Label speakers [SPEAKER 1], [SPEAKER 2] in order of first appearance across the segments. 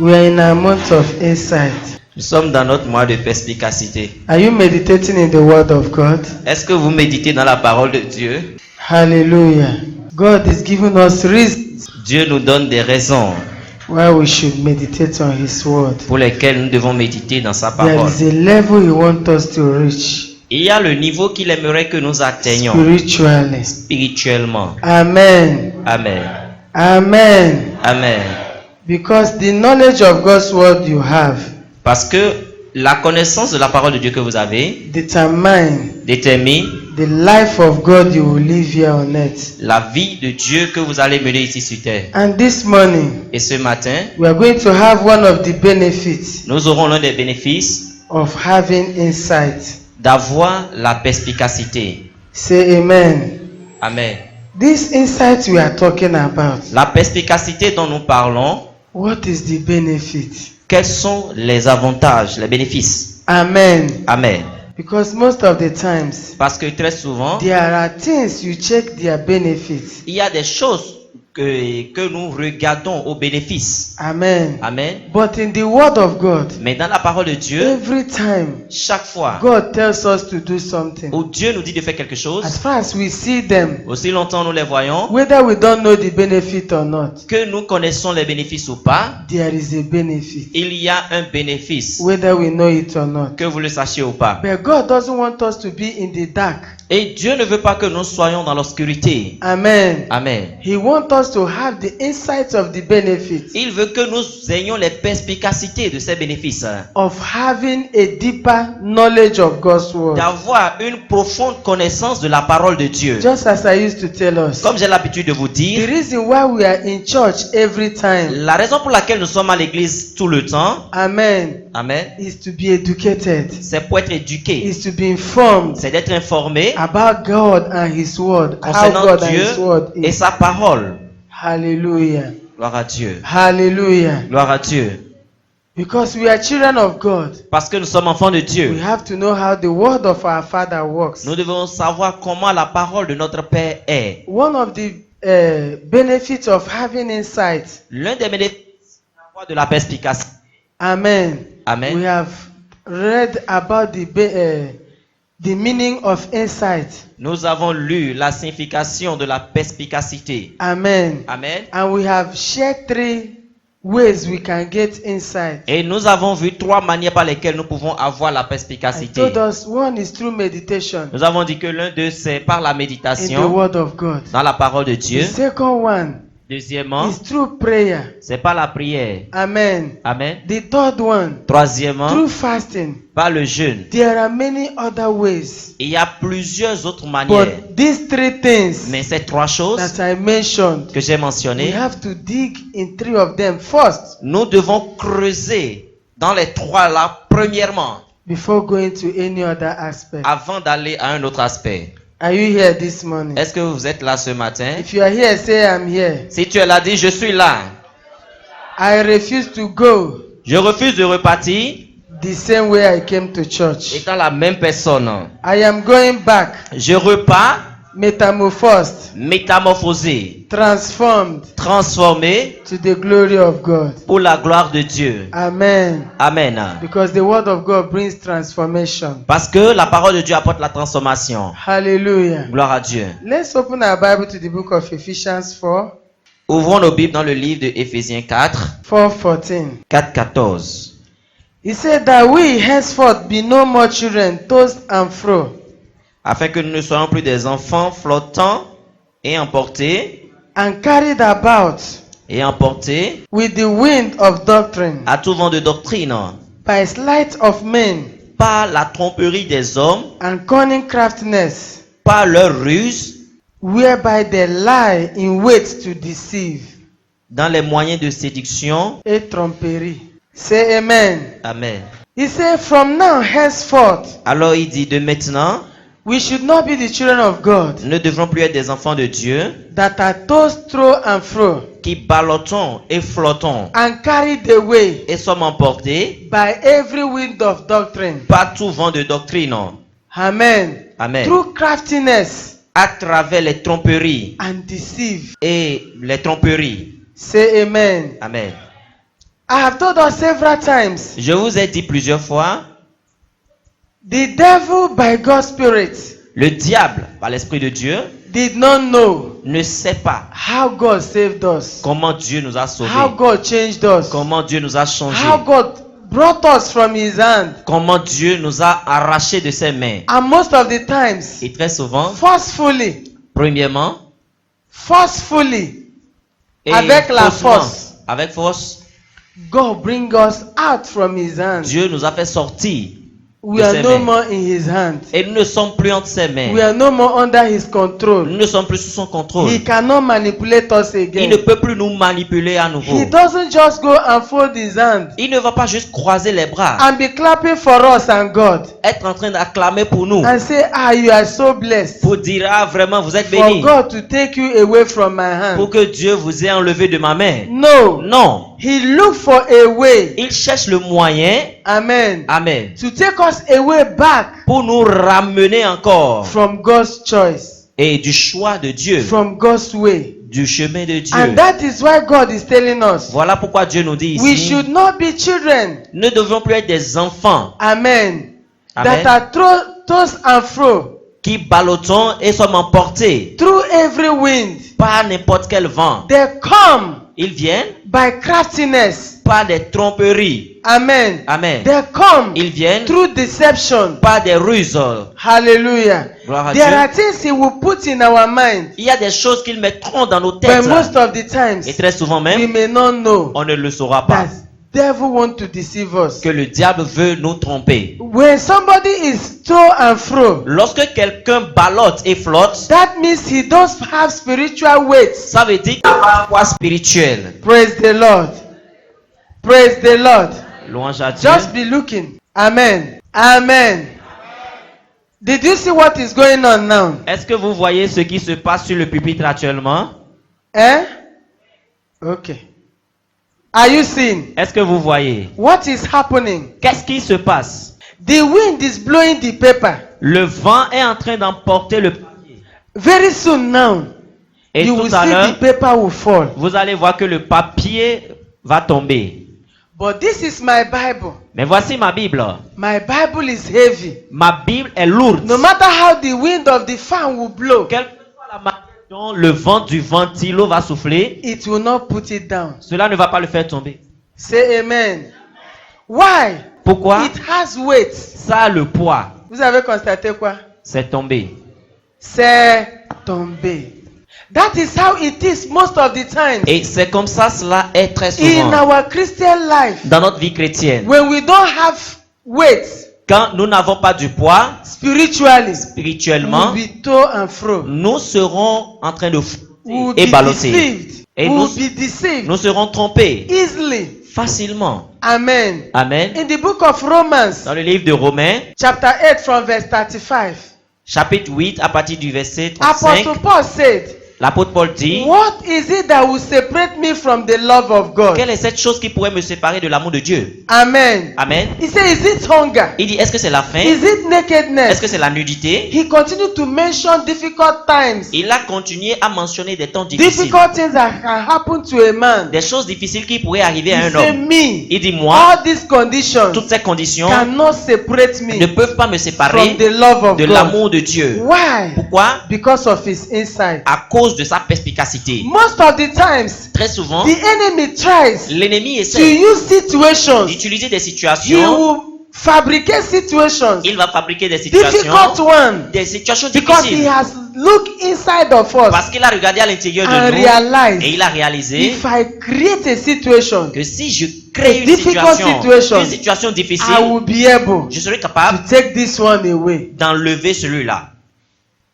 [SPEAKER 1] We are in a month of insight.
[SPEAKER 2] Nous sommes dans notre mois de perspicacité.
[SPEAKER 1] Are you meditating in the Word of God?
[SPEAKER 2] Est-ce que vous méditez dans la parole de Dieu?
[SPEAKER 1] Hallelujah. God is giving us reasons
[SPEAKER 2] Dieu nous donne des raisons
[SPEAKER 1] why we should meditate on His Word.
[SPEAKER 2] pour lesquelles nous devons méditer dans sa
[SPEAKER 1] There
[SPEAKER 2] parole.
[SPEAKER 1] is a level He wants us to reach
[SPEAKER 2] Il y a le niveau qu'il aimerait que nous atteignions
[SPEAKER 1] spiritually.
[SPEAKER 2] spirituellement.
[SPEAKER 1] Amen.
[SPEAKER 2] Amen.
[SPEAKER 1] Amen.
[SPEAKER 2] Amen.
[SPEAKER 1] Because the knowledge of God's Word you have
[SPEAKER 2] Parce que la connaissance de la parole de Dieu que vous avez
[SPEAKER 1] determine
[SPEAKER 2] détermine
[SPEAKER 1] the life of God you will live here on earth.
[SPEAKER 2] la vie de Dieu que vous allez mener ici sur terre.
[SPEAKER 1] And this morning,
[SPEAKER 2] Et ce matin,
[SPEAKER 1] we are going to have one of the benefits
[SPEAKER 2] nous aurons l'un des bénéfices
[SPEAKER 1] of having insight.
[SPEAKER 2] d'avoir la perspicacité.
[SPEAKER 1] Say amen.
[SPEAKER 2] Amen.
[SPEAKER 1] This insight we are talking about,
[SPEAKER 2] La perspicacité dont nous parlons,
[SPEAKER 1] what is the benefit?
[SPEAKER 2] quels sont les avantages, les bénéfices?
[SPEAKER 1] Amen.
[SPEAKER 2] Amen.
[SPEAKER 1] Because most of the times,
[SPEAKER 2] Parce que très souvent,
[SPEAKER 1] there are things you check their benefits.
[SPEAKER 2] il y a des choses que nous regardons aux bénéfices.
[SPEAKER 1] Amen.
[SPEAKER 2] Amen.
[SPEAKER 1] But in the Word of God,
[SPEAKER 2] Mais dans la parole de Dieu,
[SPEAKER 1] every time
[SPEAKER 2] chaque fois
[SPEAKER 1] God tells us to do something,
[SPEAKER 2] où Dieu nous dit de faire quelque chose,
[SPEAKER 1] as far as we see them,
[SPEAKER 2] aussi longtemps nous les voyons,
[SPEAKER 1] whether we don't know the benefit or not,
[SPEAKER 2] que nous connaissons les bénéfices ou pas,
[SPEAKER 1] there is a benefit,
[SPEAKER 2] il y a un bénéfice,
[SPEAKER 1] whether we know it or not.
[SPEAKER 2] que vous le sachiez ou pas.
[SPEAKER 1] But God doesn't want us to be in the dark.
[SPEAKER 2] Et Dieu ne veut pas que nous soyons dans l'obscurité.
[SPEAKER 1] Amen.
[SPEAKER 2] Amen.
[SPEAKER 1] He wants us to have the insight of the benefits
[SPEAKER 2] Il veut que nous ayons les perspicacités de ces bénéfices,
[SPEAKER 1] of having a deeper knowledge of God's word.
[SPEAKER 2] d'avoir une profonde connaissance de la parole de Dieu.
[SPEAKER 1] Just as I used to tell us,
[SPEAKER 2] Comme j'ai l'habitude de vous
[SPEAKER 1] the
[SPEAKER 2] dire,
[SPEAKER 1] reason why we are in church every time,
[SPEAKER 2] la raison pour laquelle nous sommes à l'église tout le temps,
[SPEAKER 1] amen,
[SPEAKER 2] amen,
[SPEAKER 1] is to be educated,
[SPEAKER 2] c'est pour être éduqué,
[SPEAKER 1] is to be informed
[SPEAKER 2] c'est d'être informé
[SPEAKER 1] about God and His word, how
[SPEAKER 2] concernant
[SPEAKER 1] God and
[SPEAKER 2] Dieu
[SPEAKER 1] His word
[SPEAKER 2] et
[SPEAKER 1] is.
[SPEAKER 2] sa parole.
[SPEAKER 1] Hallelujah.
[SPEAKER 2] Gloire à Dieu.
[SPEAKER 1] Hallelujah.
[SPEAKER 2] Gloire à Dieu.
[SPEAKER 1] Because we are children of God,
[SPEAKER 2] Parce que nous sommes enfants de
[SPEAKER 1] we
[SPEAKER 2] Dieu.
[SPEAKER 1] have to know how the word of our Father works.
[SPEAKER 2] Nous devons savoir comment la parole de notre Père est.
[SPEAKER 1] One of the benefits of having insight,
[SPEAKER 2] L'un des bénéfices de la perspicacité.
[SPEAKER 1] amen.
[SPEAKER 2] Amen.
[SPEAKER 1] We have read about the meaning of insight,
[SPEAKER 2] Nous avons lu la signification de la perspicacité.
[SPEAKER 1] amen.
[SPEAKER 2] Amen.
[SPEAKER 1] And we have shared 3 ways we can get insight.
[SPEAKER 2] Et nous avons vu 3 manières par lesquelles nous pouvons avoir la
[SPEAKER 1] I
[SPEAKER 2] perspicacité.
[SPEAKER 1] told us one is through meditation
[SPEAKER 2] Nous avons dit que l'un d'eux, c'est par la
[SPEAKER 1] in the
[SPEAKER 2] méditation
[SPEAKER 1] word of God.
[SPEAKER 2] dans la parole de Dieu.
[SPEAKER 1] The second one
[SPEAKER 2] Deuxièmement,
[SPEAKER 1] is through prayer,
[SPEAKER 2] c'est par la prière.
[SPEAKER 1] amen.
[SPEAKER 2] Amen.
[SPEAKER 1] The third one,
[SPEAKER 2] Troisièmement,
[SPEAKER 1] through fasting.
[SPEAKER 2] par le jeûne.
[SPEAKER 1] There are many other ways,
[SPEAKER 2] Il y a plusieurs autres manières.
[SPEAKER 1] but these 3 things
[SPEAKER 2] Mais ces 3 choses
[SPEAKER 1] that I mentioned,
[SPEAKER 2] que j'ai
[SPEAKER 1] we
[SPEAKER 2] mentionnées,
[SPEAKER 1] have to dig in 3 of them first
[SPEAKER 2] nous devons creuser dans les 3 là, premièrement,
[SPEAKER 1] before going to any other aspect.
[SPEAKER 2] avant d'aller à un autre aspect.
[SPEAKER 1] Are you here this morning?
[SPEAKER 2] Est-ce que vous êtes là ce matin?
[SPEAKER 1] If you are here, say I'm here.
[SPEAKER 2] Si tu es là, dis je suis là.
[SPEAKER 1] I refuse to go
[SPEAKER 2] Je refuse de repartir
[SPEAKER 1] the same way I came to church.
[SPEAKER 2] étant la même personne.
[SPEAKER 1] I am going back,
[SPEAKER 2] Je repars
[SPEAKER 1] metamorphosed,
[SPEAKER 2] métamorphosé,
[SPEAKER 1] transformed
[SPEAKER 2] transformé
[SPEAKER 1] to the glory of God.
[SPEAKER 2] pour la gloire de Dieu.
[SPEAKER 1] Amen.
[SPEAKER 2] Amen.
[SPEAKER 1] Because the word of God brings transformation.
[SPEAKER 2] Parce que la parole de Dieu apporte la transformation.
[SPEAKER 1] Hallelujah.
[SPEAKER 2] Gloire à Dieu.
[SPEAKER 1] Let's open our Bible to the book of Ephesians 4,
[SPEAKER 2] Ouvrons nos Bibles dans le livre de Éphésiens 4,
[SPEAKER 1] 4:14.
[SPEAKER 2] 4:14.
[SPEAKER 1] He said that we henceforth be no more children, tossed and fro,
[SPEAKER 2] Afin que nous ne soyons plus des enfants flottants et emportés
[SPEAKER 1] and carried about with the wind of doctrine,
[SPEAKER 2] à tout vent de doctrine,
[SPEAKER 1] by sleight of men
[SPEAKER 2] par la tromperie des hommes,
[SPEAKER 1] and cunning craftiness,
[SPEAKER 2] par leur ruse,
[SPEAKER 1] whereby they lie in wait to deceive.
[SPEAKER 2] dans les moyens de séduction.
[SPEAKER 1] Et tromperie. Say amen.
[SPEAKER 2] Amen.
[SPEAKER 1] He said, from now henceforth,
[SPEAKER 2] Alors il dit de maintenant,
[SPEAKER 1] we should not be the children of God
[SPEAKER 2] nous ne devrons plus être des enfants de Dieu
[SPEAKER 1] that are tossed through and fro
[SPEAKER 2] qui ballottons et flottons
[SPEAKER 1] and carried away
[SPEAKER 2] et sommes emportés
[SPEAKER 1] by every wind of doctrine.
[SPEAKER 2] par tout vent de doctrine.
[SPEAKER 1] Amen.
[SPEAKER 2] Amen.
[SPEAKER 1] Through craftiness
[SPEAKER 2] À travers les tromperies
[SPEAKER 1] and deceive.
[SPEAKER 2] et les tromperies.
[SPEAKER 1] Say amen.
[SPEAKER 2] Amen.
[SPEAKER 1] I have told us several times,
[SPEAKER 2] Je vous ai dit plusieurs fois,
[SPEAKER 1] the devil by God's Spirit
[SPEAKER 2] le diable, par l'Esprit de Dieu,
[SPEAKER 1] did not know
[SPEAKER 2] ne sait pas
[SPEAKER 1] how God saved us,
[SPEAKER 2] comment Dieu nous a sauvés,
[SPEAKER 1] how God changed us,
[SPEAKER 2] comment Dieu nous a changés,
[SPEAKER 1] how God brought us from His hand.
[SPEAKER 2] comment Dieu nous a arrachés de ses mains.
[SPEAKER 1] And most of the times,
[SPEAKER 2] Et très souvent,
[SPEAKER 1] forcefully,
[SPEAKER 2] et
[SPEAKER 1] avec la
[SPEAKER 2] faussement,
[SPEAKER 1] force,
[SPEAKER 2] avec force,
[SPEAKER 1] God bring us out from His hand.
[SPEAKER 2] Dieu nous a fait sortir.
[SPEAKER 1] We
[SPEAKER 2] de
[SPEAKER 1] are
[SPEAKER 2] ses
[SPEAKER 1] no
[SPEAKER 2] mains.
[SPEAKER 1] more in His hand.
[SPEAKER 2] Et nous ne sommes plus entre ses mains.
[SPEAKER 1] We are no more under His control.
[SPEAKER 2] Nous ne sommes plus sous son contrôle.
[SPEAKER 1] He cannot manipulate us
[SPEAKER 2] Il
[SPEAKER 1] again.
[SPEAKER 2] ne peut plus nous manipuler à nouveau.
[SPEAKER 1] He doesn't just go and fold His hand
[SPEAKER 2] Il ne va pas juste croiser les bras,
[SPEAKER 1] and be clapping for us and God
[SPEAKER 2] être en train d'acclamer pour nous,
[SPEAKER 1] and say, ah, you are so blessed
[SPEAKER 2] pour dire, ah vraiment vous êtes
[SPEAKER 1] for
[SPEAKER 2] bénis,
[SPEAKER 1] God to take you away from my
[SPEAKER 2] pour
[SPEAKER 1] hand.
[SPEAKER 2] que Dieu vous ait enlevé de ma main.
[SPEAKER 1] No.
[SPEAKER 2] Non,
[SPEAKER 1] He looked for a way,
[SPEAKER 2] il cherche le moyen,
[SPEAKER 1] amen,
[SPEAKER 2] amen,
[SPEAKER 1] to take us away back
[SPEAKER 2] pour nous ramener encore
[SPEAKER 1] from God's choice,
[SPEAKER 2] et du choix de Dieu,
[SPEAKER 1] from God's way.
[SPEAKER 2] du chemin de Dieu.
[SPEAKER 1] And that is why God is telling us,
[SPEAKER 2] Voilà pourquoi Dieu nous dit
[SPEAKER 1] we
[SPEAKER 2] ici,
[SPEAKER 1] should not be children,
[SPEAKER 2] ne devions plus être des enfants
[SPEAKER 1] amen,
[SPEAKER 2] Amen.
[SPEAKER 1] that are tossed and fro
[SPEAKER 2] qui ballottons et sommes emportés
[SPEAKER 1] through every wind.
[SPEAKER 2] par n'importe quel vent.
[SPEAKER 1] They come
[SPEAKER 2] Ils viennent
[SPEAKER 1] by craftiness,
[SPEAKER 2] par des tromperies.
[SPEAKER 1] amen.
[SPEAKER 2] Amen.
[SPEAKER 1] They come
[SPEAKER 2] Ils viennent
[SPEAKER 1] through deception.
[SPEAKER 2] par des ruses.
[SPEAKER 1] Hallelujah.
[SPEAKER 2] Gloire à
[SPEAKER 1] There
[SPEAKER 2] Dieu.
[SPEAKER 1] are things He will put in our mind,
[SPEAKER 2] Il y a des choses qu'ils mettront dans nos
[SPEAKER 1] but
[SPEAKER 2] têtes.
[SPEAKER 1] most of the times
[SPEAKER 2] Et très souvent
[SPEAKER 1] we
[SPEAKER 2] même,
[SPEAKER 1] may not know
[SPEAKER 2] on ne le saura pas.
[SPEAKER 1] that devil want to deceive us.
[SPEAKER 2] Que le diable veut nous tromper.
[SPEAKER 1] When somebody is to and fro,
[SPEAKER 2] Lorsque quelqu'un ballotte et flotte,
[SPEAKER 1] that means he does have spiritual weight.
[SPEAKER 2] ça veut dire qu'il a un poids spirituel.
[SPEAKER 1] Praise the Lord. Praise the Lord.
[SPEAKER 2] Louange à Dieu.
[SPEAKER 1] Just be looking. Amen. Amen. Did you see what is going on now?
[SPEAKER 2] Est-ce que vous voyez ce qui se passe sur le pupitre actuellement?
[SPEAKER 1] Eh? Okay. Are you seeing?
[SPEAKER 2] Est-ce que vous voyez?
[SPEAKER 1] What is happening?
[SPEAKER 2] Qu'est-ce qui se passe?
[SPEAKER 1] The wind is blowing the paper.
[SPEAKER 2] Le vent est en train d'emporter le papier.
[SPEAKER 1] Very soon now,
[SPEAKER 2] Et
[SPEAKER 1] you
[SPEAKER 2] tout
[SPEAKER 1] will
[SPEAKER 2] à
[SPEAKER 1] see
[SPEAKER 2] l'heure,
[SPEAKER 1] the paper will fall.
[SPEAKER 2] vous allez voir que le papier va tomber.
[SPEAKER 1] But this is my Bible.
[SPEAKER 2] Mais voici ma Bible.
[SPEAKER 1] My Bible is heavy.
[SPEAKER 2] Ma Bible est lourde.
[SPEAKER 1] No matter how the wind of the fan will blow,
[SPEAKER 2] Quelle que soit la manière dont le vent du ventilo va souffler,
[SPEAKER 1] it will not put it down.
[SPEAKER 2] cela ne va pas le faire tomber.
[SPEAKER 1] Say amen. Why?
[SPEAKER 2] Pourquoi?
[SPEAKER 1] It has weight.
[SPEAKER 2] Ça a le poids.
[SPEAKER 1] Vous avez constaté quoi?
[SPEAKER 2] C'est tombé.
[SPEAKER 1] C'est tombé. That is how it is most of the time.
[SPEAKER 2] Et c'est comme ça cela est très
[SPEAKER 1] In
[SPEAKER 2] souvent
[SPEAKER 1] our Christian life,
[SPEAKER 2] dans notre vie chrétienne.
[SPEAKER 1] when we don't have weight
[SPEAKER 2] Quand nous n'avons pas du poids
[SPEAKER 1] spiritually, we
[SPEAKER 2] spirituellement,
[SPEAKER 1] will be to and fro.
[SPEAKER 2] nous serons en train de
[SPEAKER 1] We will
[SPEAKER 2] flotter et
[SPEAKER 1] be
[SPEAKER 2] balloter.
[SPEAKER 1] deceived.
[SPEAKER 2] Et
[SPEAKER 1] We
[SPEAKER 2] nous,
[SPEAKER 1] will be deceived
[SPEAKER 2] nous serons trompés
[SPEAKER 1] easily.
[SPEAKER 2] facilement.
[SPEAKER 1] Amen.
[SPEAKER 2] Amen.
[SPEAKER 1] In the book of Romans,
[SPEAKER 2] Dans le livre de Romains,
[SPEAKER 1] chapter 8 from verse 35,
[SPEAKER 2] chapitre 8, à partir du verset
[SPEAKER 1] Apostle
[SPEAKER 2] 35,
[SPEAKER 1] Paul said,
[SPEAKER 2] l'apôtre Paul dit,
[SPEAKER 1] what is it that will separate me from the love of God?
[SPEAKER 2] quelle est cette chose qui pourrait me séparer de l'amour de Dieu?
[SPEAKER 1] Amen.
[SPEAKER 2] Amen.
[SPEAKER 1] He said, is it hunger?
[SPEAKER 2] Il dit, est-ce que c'est la faim?
[SPEAKER 1] Is it
[SPEAKER 2] Est-ce
[SPEAKER 1] nakedness?
[SPEAKER 2] que c'est la nudité?
[SPEAKER 1] He continued to mention difficult times.
[SPEAKER 2] Il a continué à mentionner des temps difficiles.
[SPEAKER 1] Difficult things that can happen to a man.
[SPEAKER 2] Des choses difficiles qui pourraient arriver à
[SPEAKER 1] He
[SPEAKER 2] un
[SPEAKER 1] said,
[SPEAKER 2] homme.
[SPEAKER 1] me,
[SPEAKER 2] Il dit, moi,
[SPEAKER 1] all these conditions
[SPEAKER 2] toutes ces conditions
[SPEAKER 1] cannot separate
[SPEAKER 2] ne
[SPEAKER 1] me
[SPEAKER 2] peuvent pas me
[SPEAKER 1] from
[SPEAKER 2] séparer
[SPEAKER 1] the love of
[SPEAKER 2] de
[SPEAKER 1] God.
[SPEAKER 2] l'amour de Dieu.
[SPEAKER 1] Why?
[SPEAKER 2] Pourquoi?
[SPEAKER 1] Because of his insight.
[SPEAKER 2] À cause de sa perspicacité.
[SPEAKER 1] Most of the times,
[SPEAKER 2] Très souvent,
[SPEAKER 1] the enemy tries
[SPEAKER 2] l'ennemi
[SPEAKER 1] to
[SPEAKER 2] essaie
[SPEAKER 1] use situations.
[SPEAKER 2] d'utiliser des
[SPEAKER 1] He
[SPEAKER 2] situations.
[SPEAKER 1] will fabricate situations,
[SPEAKER 2] Il va fabriquer des
[SPEAKER 1] difficult
[SPEAKER 2] situations,
[SPEAKER 1] ones,
[SPEAKER 2] des situations
[SPEAKER 1] because he
[SPEAKER 2] difficiles.
[SPEAKER 1] has looked inside of us
[SPEAKER 2] Parce qu'il a regardé à l'intérieur
[SPEAKER 1] and
[SPEAKER 2] de nous
[SPEAKER 1] realized,
[SPEAKER 2] et il a réalisé
[SPEAKER 1] if I create a situation,
[SPEAKER 2] que si je crée une
[SPEAKER 1] difficult situation,
[SPEAKER 2] situation
[SPEAKER 1] I
[SPEAKER 2] difficile,
[SPEAKER 1] will be able
[SPEAKER 2] je serai
[SPEAKER 1] to
[SPEAKER 2] capable
[SPEAKER 1] take this one away.
[SPEAKER 2] d'enlever celui-là.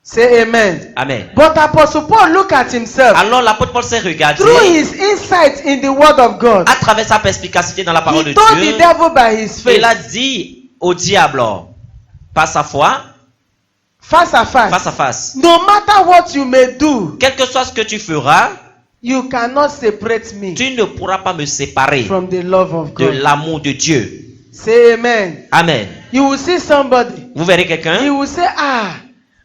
[SPEAKER 1] Say amen.
[SPEAKER 2] Amen.
[SPEAKER 1] But Apostle Paul look at himself
[SPEAKER 2] Alors l'apôtre Paul s'est regardé
[SPEAKER 1] through his insight in the word of God.
[SPEAKER 2] à travers sa perspicacité dans la parole
[SPEAKER 1] He
[SPEAKER 2] de
[SPEAKER 1] told
[SPEAKER 2] Dieu.
[SPEAKER 1] the devil by his
[SPEAKER 2] Il a
[SPEAKER 1] face,
[SPEAKER 2] dit au diable, par sa foi,
[SPEAKER 1] face à
[SPEAKER 2] face
[SPEAKER 1] face,
[SPEAKER 2] à face,
[SPEAKER 1] no matter what you may do,
[SPEAKER 2] quel que soit ce que tu feras,
[SPEAKER 1] you cannot separate me
[SPEAKER 2] tu ne pourras pas me séparer
[SPEAKER 1] from the love of
[SPEAKER 2] de
[SPEAKER 1] God.
[SPEAKER 2] l'amour de Dieu.
[SPEAKER 1] Say amen.
[SPEAKER 2] Amen.
[SPEAKER 1] You will see somebody.
[SPEAKER 2] Vous verrez
[SPEAKER 1] He
[SPEAKER 2] quelqu'un,
[SPEAKER 1] will say, ah,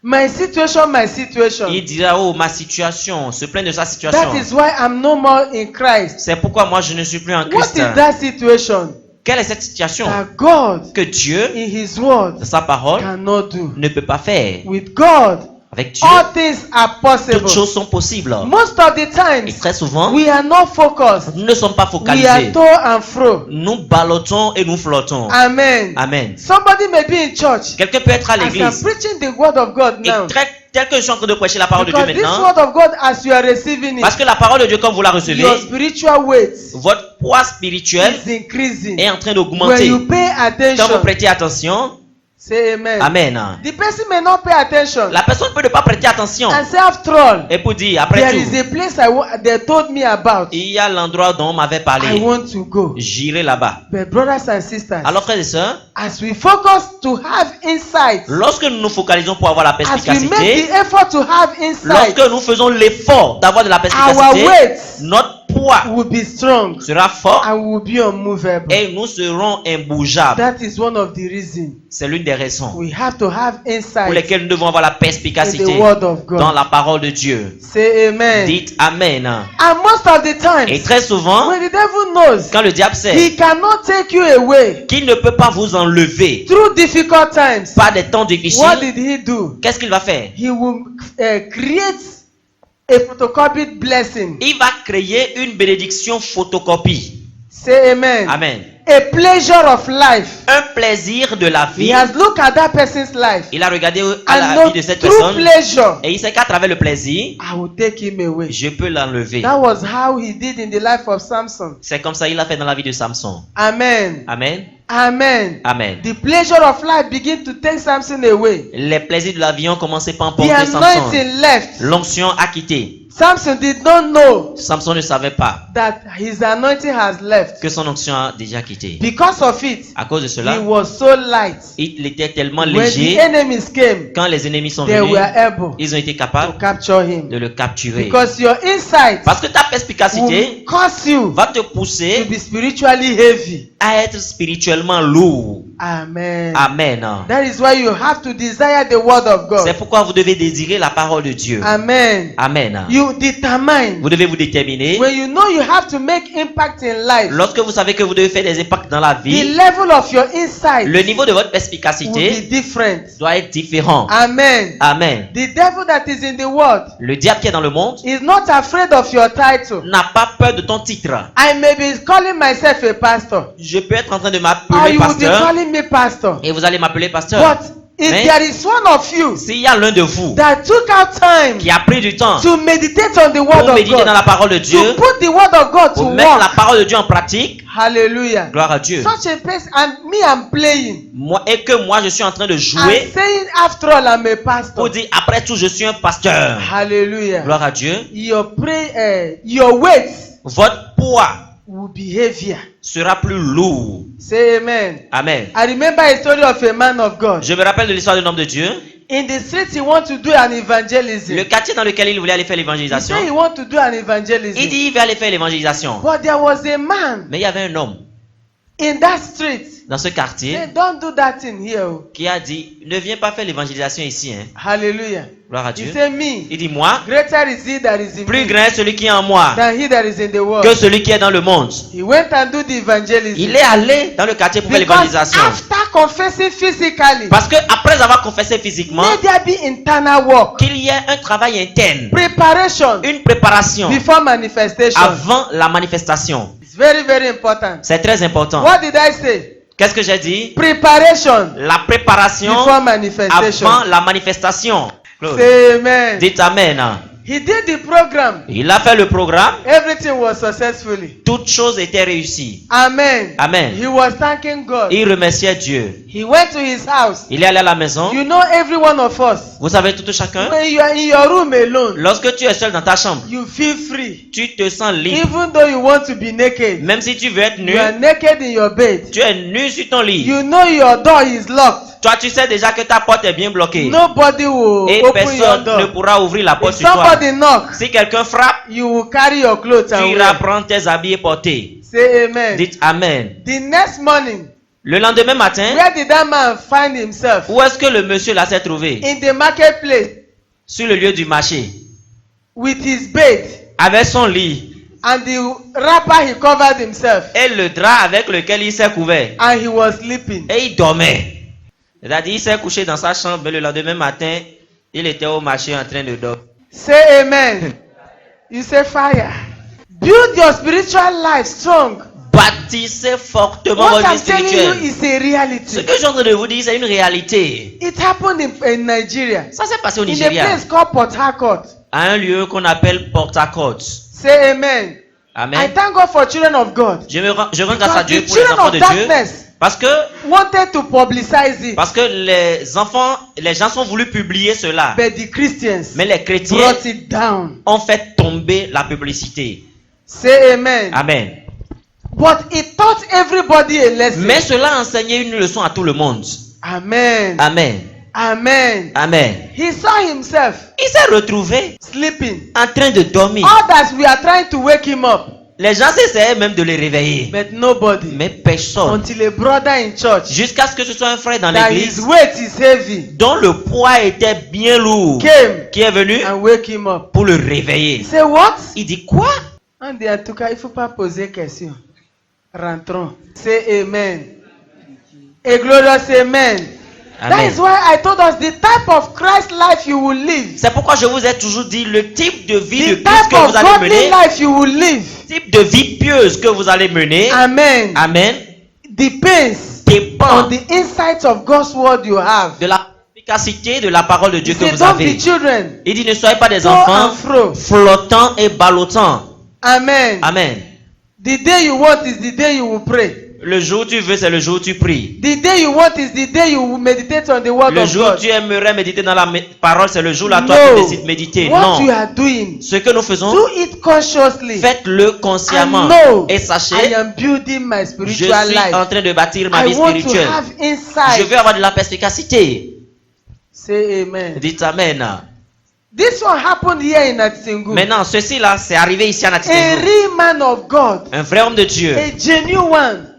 [SPEAKER 1] My situation, my situation.
[SPEAKER 2] Il dira, oh, ma situation, se plaint de sa situation.
[SPEAKER 1] That is why I'm no more in Christ.
[SPEAKER 2] C'est pourquoi moi je ne suis plus en
[SPEAKER 1] What
[SPEAKER 2] Christ.
[SPEAKER 1] is that situation?
[SPEAKER 2] Quelle est cette situation
[SPEAKER 1] That God,
[SPEAKER 2] que Dieu,
[SPEAKER 1] in His word,
[SPEAKER 2] dans sa parole,
[SPEAKER 1] cannot do.
[SPEAKER 2] ne peut pas faire?
[SPEAKER 1] With God,
[SPEAKER 2] Avec Dieu,
[SPEAKER 1] all things are possible.
[SPEAKER 2] toutes choses sont possibles.
[SPEAKER 1] Most of the
[SPEAKER 2] Et
[SPEAKER 1] times,
[SPEAKER 2] très souvent,
[SPEAKER 1] we are not focused.
[SPEAKER 2] nous ne sommes pas
[SPEAKER 1] We are
[SPEAKER 2] focalisés.
[SPEAKER 1] to and fro.
[SPEAKER 2] Nous ballottons et nous flottons.
[SPEAKER 1] Amen.
[SPEAKER 2] Amen.
[SPEAKER 1] Somebody may be in church.
[SPEAKER 2] Quelqu'un peut être à
[SPEAKER 1] As I'm
[SPEAKER 2] l'église.
[SPEAKER 1] preaching the word of God
[SPEAKER 2] Et
[SPEAKER 1] now,
[SPEAKER 2] tel que je suis en train de prêcher la parole de Dieu
[SPEAKER 1] because this
[SPEAKER 2] maintenant,
[SPEAKER 1] word of God, as you are receiving
[SPEAKER 2] parce
[SPEAKER 1] it,
[SPEAKER 2] que la parole de Dieu, comme vous la recevez,
[SPEAKER 1] your spiritual weight
[SPEAKER 2] votre poids spirituel
[SPEAKER 1] is increasing.
[SPEAKER 2] est en train
[SPEAKER 1] When
[SPEAKER 2] d'augmenter.
[SPEAKER 1] you pay
[SPEAKER 2] Quand vous
[SPEAKER 1] attention,
[SPEAKER 2] prêtez attention,
[SPEAKER 1] say amen.
[SPEAKER 2] Amen.
[SPEAKER 1] The person may not pay attention
[SPEAKER 2] La personne peut ne pas prêter attention.
[SPEAKER 1] and say, after all,
[SPEAKER 2] Et pour dire, après
[SPEAKER 1] there is
[SPEAKER 2] tout,
[SPEAKER 1] a place they told me about.
[SPEAKER 2] il y a l'endroit dont on m'avait
[SPEAKER 1] I
[SPEAKER 2] parlé.
[SPEAKER 1] want to go.
[SPEAKER 2] J'irai là-bas.
[SPEAKER 1] But brothers and sisters,
[SPEAKER 2] Alors, frères et sœurs,
[SPEAKER 1] as we focus to have insight,
[SPEAKER 2] lorsque nous nous focalisons pour avoir la
[SPEAKER 1] as we make
[SPEAKER 2] perspicacité,
[SPEAKER 1] the effort to have insight,
[SPEAKER 2] lorsque nous faisons l'effort d'avoir de la
[SPEAKER 1] our
[SPEAKER 2] perspicacité,
[SPEAKER 1] weight
[SPEAKER 2] notre poids
[SPEAKER 1] will be strong
[SPEAKER 2] sera fort
[SPEAKER 1] and will be unmovable.
[SPEAKER 2] et nous serons imbougeables.
[SPEAKER 1] That is one of the reasons
[SPEAKER 2] C'est l'une des raisons
[SPEAKER 1] we have to have
[SPEAKER 2] pour
[SPEAKER 1] insight
[SPEAKER 2] lesquelles nous devons avoir la
[SPEAKER 1] in the
[SPEAKER 2] perspicacité
[SPEAKER 1] word of
[SPEAKER 2] dans
[SPEAKER 1] God.
[SPEAKER 2] la parole de Dieu.
[SPEAKER 1] Say amen.
[SPEAKER 2] Dites Amen.
[SPEAKER 1] And most of the
[SPEAKER 2] Et
[SPEAKER 1] times,
[SPEAKER 2] très souvent,
[SPEAKER 1] when the devil knows
[SPEAKER 2] quand le diable sait
[SPEAKER 1] he cannot take you away
[SPEAKER 2] qu'il ne peut pas vous enlever
[SPEAKER 1] through difficult times,
[SPEAKER 2] par des temps
[SPEAKER 1] what
[SPEAKER 2] difficiles,
[SPEAKER 1] did he do?
[SPEAKER 2] qu'est-ce qu'il va faire?
[SPEAKER 1] He will create a photocopied blessing.
[SPEAKER 2] Il va créer une bénédiction photocopie.
[SPEAKER 1] Say amen.
[SPEAKER 2] Amen.
[SPEAKER 1] A pleasure of life.
[SPEAKER 2] Un plaisir de la
[SPEAKER 1] He
[SPEAKER 2] vie.
[SPEAKER 1] has looked at that person's life
[SPEAKER 2] Il a regardé à
[SPEAKER 1] and
[SPEAKER 2] la
[SPEAKER 1] know
[SPEAKER 2] vie de cette
[SPEAKER 1] through
[SPEAKER 2] personne
[SPEAKER 1] pleasure,
[SPEAKER 2] et il sait qu'à travers le plaisir,
[SPEAKER 1] I will take him away.
[SPEAKER 2] je peux l'enlever.
[SPEAKER 1] That was how he did in the life of Samson.
[SPEAKER 2] C'est comme ça qu'il a fait dans la vie de Samson.
[SPEAKER 1] Amen.
[SPEAKER 2] Amen.
[SPEAKER 1] Amen.
[SPEAKER 2] Amen.
[SPEAKER 1] The pleasure of life began to take Samson away.
[SPEAKER 2] Les plaisirs de la vie ont commencé par
[SPEAKER 1] The
[SPEAKER 2] emporter Samson.
[SPEAKER 1] anointing left.
[SPEAKER 2] L'onction a quitté.
[SPEAKER 1] Samson did not know
[SPEAKER 2] Samson ne savait pas
[SPEAKER 1] that his anointing has left.
[SPEAKER 2] que son onction a déjà quitté.
[SPEAKER 1] Because of it,
[SPEAKER 2] À cause de
[SPEAKER 1] he
[SPEAKER 2] cela,
[SPEAKER 1] was so light.
[SPEAKER 2] il était tellement
[SPEAKER 1] When the
[SPEAKER 2] léger.
[SPEAKER 1] enemies came,
[SPEAKER 2] Quand les ennemis sont
[SPEAKER 1] they
[SPEAKER 2] venus,
[SPEAKER 1] were able
[SPEAKER 2] ils ont été
[SPEAKER 1] to
[SPEAKER 2] capables
[SPEAKER 1] capture him.
[SPEAKER 2] de le capturer.
[SPEAKER 1] Because your insight
[SPEAKER 2] Parce que ta perspicacité
[SPEAKER 1] will cause you
[SPEAKER 2] va te
[SPEAKER 1] to
[SPEAKER 2] pousser
[SPEAKER 1] be spiritually heavy.
[SPEAKER 2] à être spirituellement lourd.
[SPEAKER 1] Amen.
[SPEAKER 2] Amen.
[SPEAKER 1] That is why you have to desire the word of
[SPEAKER 2] C'est
[SPEAKER 1] God.
[SPEAKER 2] pourquoi vous devez désirer la parole de Dieu.
[SPEAKER 1] Amen.
[SPEAKER 2] Amen.
[SPEAKER 1] You determine.
[SPEAKER 2] Vous devez vous déterminer.
[SPEAKER 1] When you know you have to make impact in life,
[SPEAKER 2] Lorsque vous savez que vous devez faire des impacts dans la
[SPEAKER 1] the
[SPEAKER 2] vie,
[SPEAKER 1] level of your insight
[SPEAKER 2] le niveau de votre
[SPEAKER 1] will
[SPEAKER 2] perspicacité
[SPEAKER 1] be different.
[SPEAKER 2] doit être différent.
[SPEAKER 1] Amen.
[SPEAKER 2] Amen.
[SPEAKER 1] The devil that is in the world
[SPEAKER 2] Le diable qui est dans le monde
[SPEAKER 1] is not afraid of your title.
[SPEAKER 2] n'a pas peur de ton titre.
[SPEAKER 1] I may be calling myself a pastor,
[SPEAKER 2] Je peux être en train de
[SPEAKER 1] or
[SPEAKER 2] m'appeler
[SPEAKER 1] you will be
[SPEAKER 2] pasteur
[SPEAKER 1] calling me pastor.
[SPEAKER 2] et vous allez m'appeler pasteur.
[SPEAKER 1] But if
[SPEAKER 2] Mais
[SPEAKER 1] there is one of you
[SPEAKER 2] s'il y a l'un de vous
[SPEAKER 1] that took out time
[SPEAKER 2] qui a pris du temps
[SPEAKER 1] to meditate on the word
[SPEAKER 2] pour
[SPEAKER 1] of
[SPEAKER 2] méditer dans
[SPEAKER 1] God,
[SPEAKER 2] la parole de Dieu,
[SPEAKER 1] to put the word of God to
[SPEAKER 2] pour mettre la
[SPEAKER 1] work,
[SPEAKER 2] parole de Dieu en pratique,
[SPEAKER 1] hallelujah.
[SPEAKER 2] gloire à Dieu.
[SPEAKER 1] Such a person, and me, I'm playing.
[SPEAKER 2] Et que moi je suis en train de
[SPEAKER 1] I'm
[SPEAKER 2] jouer
[SPEAKER 1] saying, after all, I'm a pastor.
[SPEAKER 2] pour dire après tout je suis un pasteur.
[SPEAKER 1] Hallelujah.
[SPEAKER 2] Gloire à Dieu.
[SPEAKER 1] Your weight
[SPEAKER 2] Votre poids
[SPEAKER 1] will be heavier.
[SPEAKER 2] sera plus lourd.
[SPEAKER 1] Say amen.
[SPEAKER 2] Amen.
[SPEAKER 1] I remember a story of a man of God.
[SPEAKER 2] Je me rappelle de l'histoire d'un homme de Dieu.
[SPEAKER 1] In the street, he want to do an evangelism.
[SPEAKER 2] Le quartier dans lequel il voulait aller faire
[SPEAKER 1] He
[SPEAKER 2] l'évangélisation.
[SPEAKER 1] said he want to do an evangelism.
[SPEAKER 2] Il dit il veut aller faire l'évangélisation.
[SPEAKER 1] But there was a man
[SPEAKER 2] Mais il y avait un homme
[SPEAKER 1] in that street.
[SPEAKER 2] dans ce quartier
[SPEAKER 1] Say, don't do that thing here. Oh."
[SPEAKER 2] qui a dit ne viens pas faire l'évangélisation ici. Hein.
[SPEAKER 1] Hallelujah.
[SPEAKER 2] Gloire à
[SPEAKER 1] He
[SPEAKER 2] Dieu.
[SPEAKER 1] said, me,
[SPEAKER 2] Il dit moi,
[SPEAKER 1] greater is he that is in
[SPEAKER 2] plus
[SPEAKER 1] me
[SPEAKER 2] grand est celui qui est en moi
[SPEAKER 1] than he that is in the world.
[SPEAKER 2] que celui qui est dans le monde.
[SPEAKER 1] He went and do the evangelism.
[SPEAKER 2] Il est allé dans le quartier pour faire
[SPEAKER 1] Because
[SPEAKER 2] l'évangélisation.
[SPEAKER 1] after confessing physically,
[SPEAKER 2] Parce que après avoir confessé physiquement,
[SPEAKER 1] let there be internal work,
[SPEAKER 2] qu'il y ait un travail interne,
[SPEAKER 1] preparation
[SPEAKER 2] une préparation
[SPEAKER 1] before manifestation.
[SPEAKER 2] avant la manifestation.
[SPEAKER 1] It's very, very important.
[SPEAKER 2] C'est très important.
[SPEAKER 1] What did I say?
[SPEAKER 2] Qu'est-ce que j'ai dit?
[SPEAKER 1] Preparation
[SPEAKER 2] La préparation
[SPEAKER 1] before manifestation.
[SPEAKER 2] avant la manifestation. Glory.
[SPEAKER 1] Say amen.
[SPEAKER 2] Dites Amen.
[SPEAKER 1] He did the program.
[SPEAKER 2] Il a fait le programme.
[SPEAKER 1] Everything was successfully.
[SPEAKER 2] Toutes choses étaient réussies.
[SPEAKER 1] Amen.
[SPEAKER 2] Amen.
[SPEAKER 1] He was thanking God.
[SPEAKER 2] Il remerciait Dieu.
[SPEAKER 1] He went to his house.
[SPEAKER 2] Il est allé à la maison.
[SPEAKER 1] You know, every one of us,
[SPEAKER 2] Vous savez tout chacun.
[SPEAKER 1] when you are in your room alone,
[SPEAKER 2] Lorsque tu es seul dans ta chambre,
[SPEAKER 1] you feel free.
[SPEAKER 2] tu te sens libre.
[SPEAKER 1] Even though you want to be naked,
[SPEAKER 2] Même si tu veux être nu,
[SPEAKER 1] you are naked in your bed.
[SPEAKER 2] tu es nu sur ton lit.
[SPEAKER 1] You know your door is locked.
[SPEAKER 2] Toi, tu sais déjà que ta porte est bien bloquée.
[SPEAKER 1] Nobody will
[SPEAKER 2] Et
[SPEAKER 1] open your
[SPEAKER 2] personne ne
[SPEAKER 1] door.
[SPEAKER 2] pourra ouvrir la porte
[SPEAKER 1] If
[SPEAKER 2] sur toi.
[SPEAKER 1] somebody knocks,
[SPEAKER 2] Si quelqu'un frappe,
[SPEAKER 1] you will carry your clothes
[SPEAKER 2] tu
[SPEAKER 1] and
[SPEAKER 2] iras
[SPEAKER 1] wear.
[SPEAKER 2] prendre tes habits et porter.
[SPEAKER 1] Say amen.
[SPEAKER 2] Dites Amen.
[SPEAKER 1] The next morning,
[SPEAKER 2] Le lendemain matin,
[SPEAKER 1] where did that man find himself?
[SPEAKER 2] où est-ce que le monsieur là s'est trouvé?
[SPEAKER 1] In the marketplace
[SPEAKER 2] Sur le lieu du marché,
[SPEAKER 1] with his bed
[SPEAKER 2] avec son lit
[SPEAKER 1] and the wrapper he covered himself
[SPEAKER 2] et le drap avec lequel il s'est couvert.
[SPEAKER 1] and he was sleeping.
[SPEAKER 2] Et il dormait. C'est-à-dire, il s'est couché dans sa chambre, mais le lendemain matin, il était au marché en train de dormir.
[SPEAKER 1] Say amen. You say fire. Build your spiritual life strong.
[SPEAKER 2] Bâtissez fortement
[SPEAKER 1] What
[SPEAKER 2] votre vie
[SPEAKER 1] I'm telling you
[SPEAKER 2] spirituelle.
[SPEAKER 1] is a
[SPEAKER 2] Ce
[SPEAKER 1] reality.
[SPEAKER 2] que je suis en train de vous dire, c'est une réalité.
[SPEAKER 1] It happened in Nigeria.
[SPEAKER 2] Ça s'est passé au
[SPEAKER 1] In a
[SPEAKER 2] Nigeria,
[SPEAKER 1] place called Port Harcourt.
[SPEAKER 2] à un lieu qu'on appelle Port Harcourt.
[SPEAKER 1] Say amen. I
[SPEAKER 2] Amen.
[SPEAKER 1] thank God for children of God.
[SPEAKER 2] Je rends grâce à
[SPEAKER 1] Because
[SPEAKER 2] Dieu
[SPEAKER 1] the
[SPEAKER 2] pour les
[SPEAKER 1] children
[SPEAKER 2] enfants
[SPEAKER 1] of
[SPEAKER 2] de Dieu.
[SPEAKER 1] darkness
[SPEAKER 2] Parce que
[SPEAKER 1] wanted to publicize it,
[SPEAKER 2] les gens ont voulu publier cela.
[SPEAKER 1] but the Christians
[SPEAKER 2] Mais les chrétiens
[SPEAKER 1] brought it down.
[SPEAKER 2] ont fait tomber la publicité.
[SPEAKER 1] Say amen.
[SPEAKER 2] Amen.
[SPEAKER 1] But it taught everybody a lesson.
[SPEAKER 2] Mais cela a enseigné une leçon à tout le monde.
[SPEAKER 1] Amen.
[SPEAKER 2] Amen.
[SPEAKER 1] Amen.
[SPEAKER 2] Amen.
[SPEAKER 1] He saw himself
[SPEAKER 2] Il s'est retrouvé
[SPEAKER 1] sleeping.
[SPEAKER 2] en train de dormir.
[SPEAKER 1] Others we are trying to wake him up,
[SPEAKER 2] Les gens essayaient même de le réveiller.
[SPEAKER 1] but nobody.
[SPEAKER 2] Mais personne.
[SPEAKER 1] Until a brother in church
[SPEAKER 2] Jusqu'à ce que ce soit un frère dans
[SPEAKER 1] that his
[SPEAKER 2] l'église
[SPEAKER 1] weight is heavy
[SPEAKER 2] dont le poids était bien lourd
[SPEAKER 1] came
[SPEAKER 2] qui est venu
[SPEAKER 1] and wake him up.
[SPEAKER 2] pour le
[SPEAKER 1] He
[SPEAKER 2] réveiller.
[SPEAKER 1] said, what?
[SPEAKER 2] Il dit quoi?
[SPEAKER 1] And en tout cas, il ne faut pas poser question. Rentrons. Say amen. A glorious amen. That
[SPEAKER 2] Amen.
[SPEAKER 1] is why I told us the type of Christ life you will live.
[SPEAKER 2] C'est pourquoi je vous ai toujours dit le type de vie de
[SPEAKER 1] The
[SPEAKER 2] Christ
[SPEAKER 1] type
[SPEAKER 2] que
[SPEAKER 1] of
[SPEAKER 2] vous allez
[SPEAKER 1] godly
[SPEAKER 2] mener,
[SPEAKER 1] life you will live.
[SPEAKER 2] type de vie pieuse que vous allez mener.
[SPEAKER 1] Amen.
[SPEAKER 2] Amen.
[SPEAKER 1] Depends
[SPEAKER 2] Dépend
[SPEAKER 1] on the insight of God's word you have.
[SPEAKER 2] de la efficacité de la parole de Dieu
[SPEAKER 1] He
[SPEAKER 2] que
[SPEAKER 1] said,
[SPEAKER 2] vous
[SPEAKER 1] don't
[SPEAKER 2] avez.
[SPEAKER 1] be children.
[SPEAKER 2] Il dit ne soyez pas des
[SPEAKER 1] To
[SPEAKER 2] enfants
[SPEAKER 1] and fro.
[SPEAKER 2] flottants et ballottants.
[SPEAKER 1] Amen.
[SPEAKER 2] Amen.
[SPEAKER 1] The day you want is the day you will pray.
[SPEAKER 2] Le jour où tu veux, c'est le jour où tu pries.
[SPEAKER 1] The day you want is the day you will meditate on the word
[SPEAKER 2] Le
[SPEAKER 1] of
[SPEAKER 2] jour où
[SPEAKER 1] God.
[SPEAKER 2] tu aimerais méditer dans la parole, c'est le jour là toi
[SPEAKER 1] No.
[SPEAKER 2] tu décides de méditer.
[SPEAKER 1] What you
[SPEAKER 2] Non.
[SPEAKER 1] are doing,
[SPEAKER 2] Ce que nous faisons,
[SPEAKER 1] do it consciously.
[SPEAKER 2] faites-le consciemment.
[SPEAKER 1] I know
[SPEAKER 2] Et
[SPEAKER 1] I
[SPEAKER 2] sachez,
[SPEAKER 1] am building my
[SPEAKER 2] je
[SPEAKER 1] spiritual
[SPEAKER 2] suis en
[SPEAKER 1] life.
[SPEAKER 2] train de bâtir ma vie
[SPEAKER 1] I want to
[SPEAKER 2] spirituelle.
[SPEAKER 1] have
[SPEAKER 2] Je
[SPEAKER 1] insight.
[SPEAKER 2] veux avoir de la perspicacité.
[SPEAKER 1] Say amen.
[SPEAKER 2] Dites Amen.
[SPEAKER 1] This one happened here in Atisengu.
[SPEAKER 2] Maintenant, ceci là, c'est arrivé ici à
[SPEAKER 1] A
[SPEAKER 2] Natitengu.
[SPEAKER 1] real man of God,
[SPEAKER 2] Un vrai homme de Dieu.
[SPEAKER 1] a genuine one,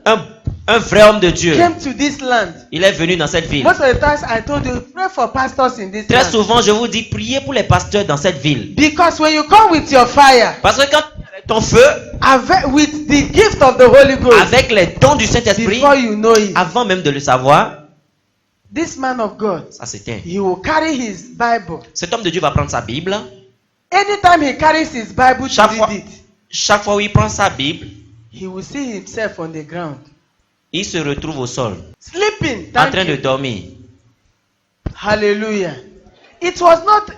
[SPEAKER 2] Un vrai homme de Dieu.
[SPEAKER 1] came to this land.
[SPEAKER 2] Il est venu dans cette ville.
[SPEAKER 1] Most of the times I told you, pray for pastors in this
[SPEAKER 2] Très
[SPEAKER 1] land.
[SPEAKER 2] souvent, je vous dis, priez pour les pasteurs dans cette ville.
[SPEAKER 1] Because when you come with your fire,
[SPEAKER 2] Parce que quand tu es avec ton feu,
[SPEAKER 1] with the gift of the Holy Ghost,
[SPEAKER 2] avec les dons du Saint-Esprit,
[SPEAKER 1] before you know it,
[SPEAKER 2] avant même de le savoir,
[SPEAKER 1] this man of God,
[SPEAKER 2] ça s'éteint.
[SPEAKER 1] he will carry his Bible.
[SPEAKER 2] Cet homme de Dieu va prendre sa Bible.
[SPEAKER 1] Anytime he carries his Bible to
[SPEAKER 2] Chaque fois,
[SPEAKER 1] read it,
[SPEAKER 2] chaque fois où il prend sa Bible,
[SPEAKER 1] he will see himself on the ground,
[SPEAKER 2] il se retrouve au sol,
[SPEAKER 1] sleeping.
[SPEAKER 2] en
[SPEAKER 1] Thank
[SPEAKER 2] train de
[SPEAKER 1] you.
[SPEAKER 2] dormir.
[SPEAKER 1] Hallelujah. It was not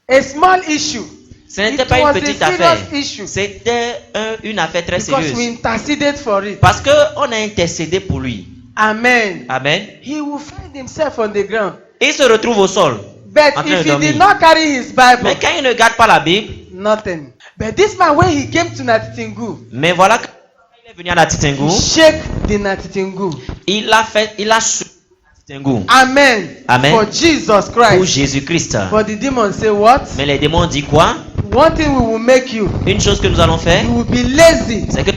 [SPEAKER 1] a small issue.
[SPEAKER 2] Ce n'était
[SPEAKER 1] It
[SPEAKER 2] pas
[SPEAKER 1] was
[SPEAKER 2] une
[SPEAKER 1] a
[SPEAKER 2] petite
[SPEAKER 1] serious
[SPEAKER 2] affaire.
[SPEAKER 1] issue.
[SPEAKER 2] C'était une affaire très
[SPEAKER 1] Because we
[SPEAKER 2] sérieuse.
[SPEAKER 1] interceded for it.
[SPEAKER 2] Parce qu'on a intercédé pour lui.
[SPEAKER 1] Amen.
[SPEAKER 2] Amen.
[SPEAKER 1] He will find himself on the ground.
[SPEAKER 2] Il se retrouve au sol.
[SPEAKER 1] But
[SPEAKER 2] En train
[SPEAKER 1] if
[SPEAKER 2] de
[SPEAKER 1] he did
[SPEAKER 2] dormir.
[SPEAKER 1] not carry his Bible,
[SPEAKER 2] Mais quand il ne garde pas la Bible,
[SPEAKER 1] nothing. But this man, when he came to Natitingu,
[SPEAKER 2] mais voilà quand il est venu à Natitengu,
[SPEAKER 1] he shake the Natitingu.
[SPEAKER 2] il a su Natitengu
[SPEAKER 1] Amen.
[SPEAKER 2] Amen.
[SPEAKER 1] For Jesus
[SPEAKER 2] pour
[SPEAKER 1] Christ.
[SPEAKER 2] Jésus-Christ.
[SPEAKER 1] But the demon say what?
[SPEAKER 2] Mais les démons disent quoi?
[SPEAKER 1] One thing we will make you.
[SPEAKER 2] Une chose que nous allons faire,
[SPEAKER 1] You will be lazy
[SPEAKER 2] c'est que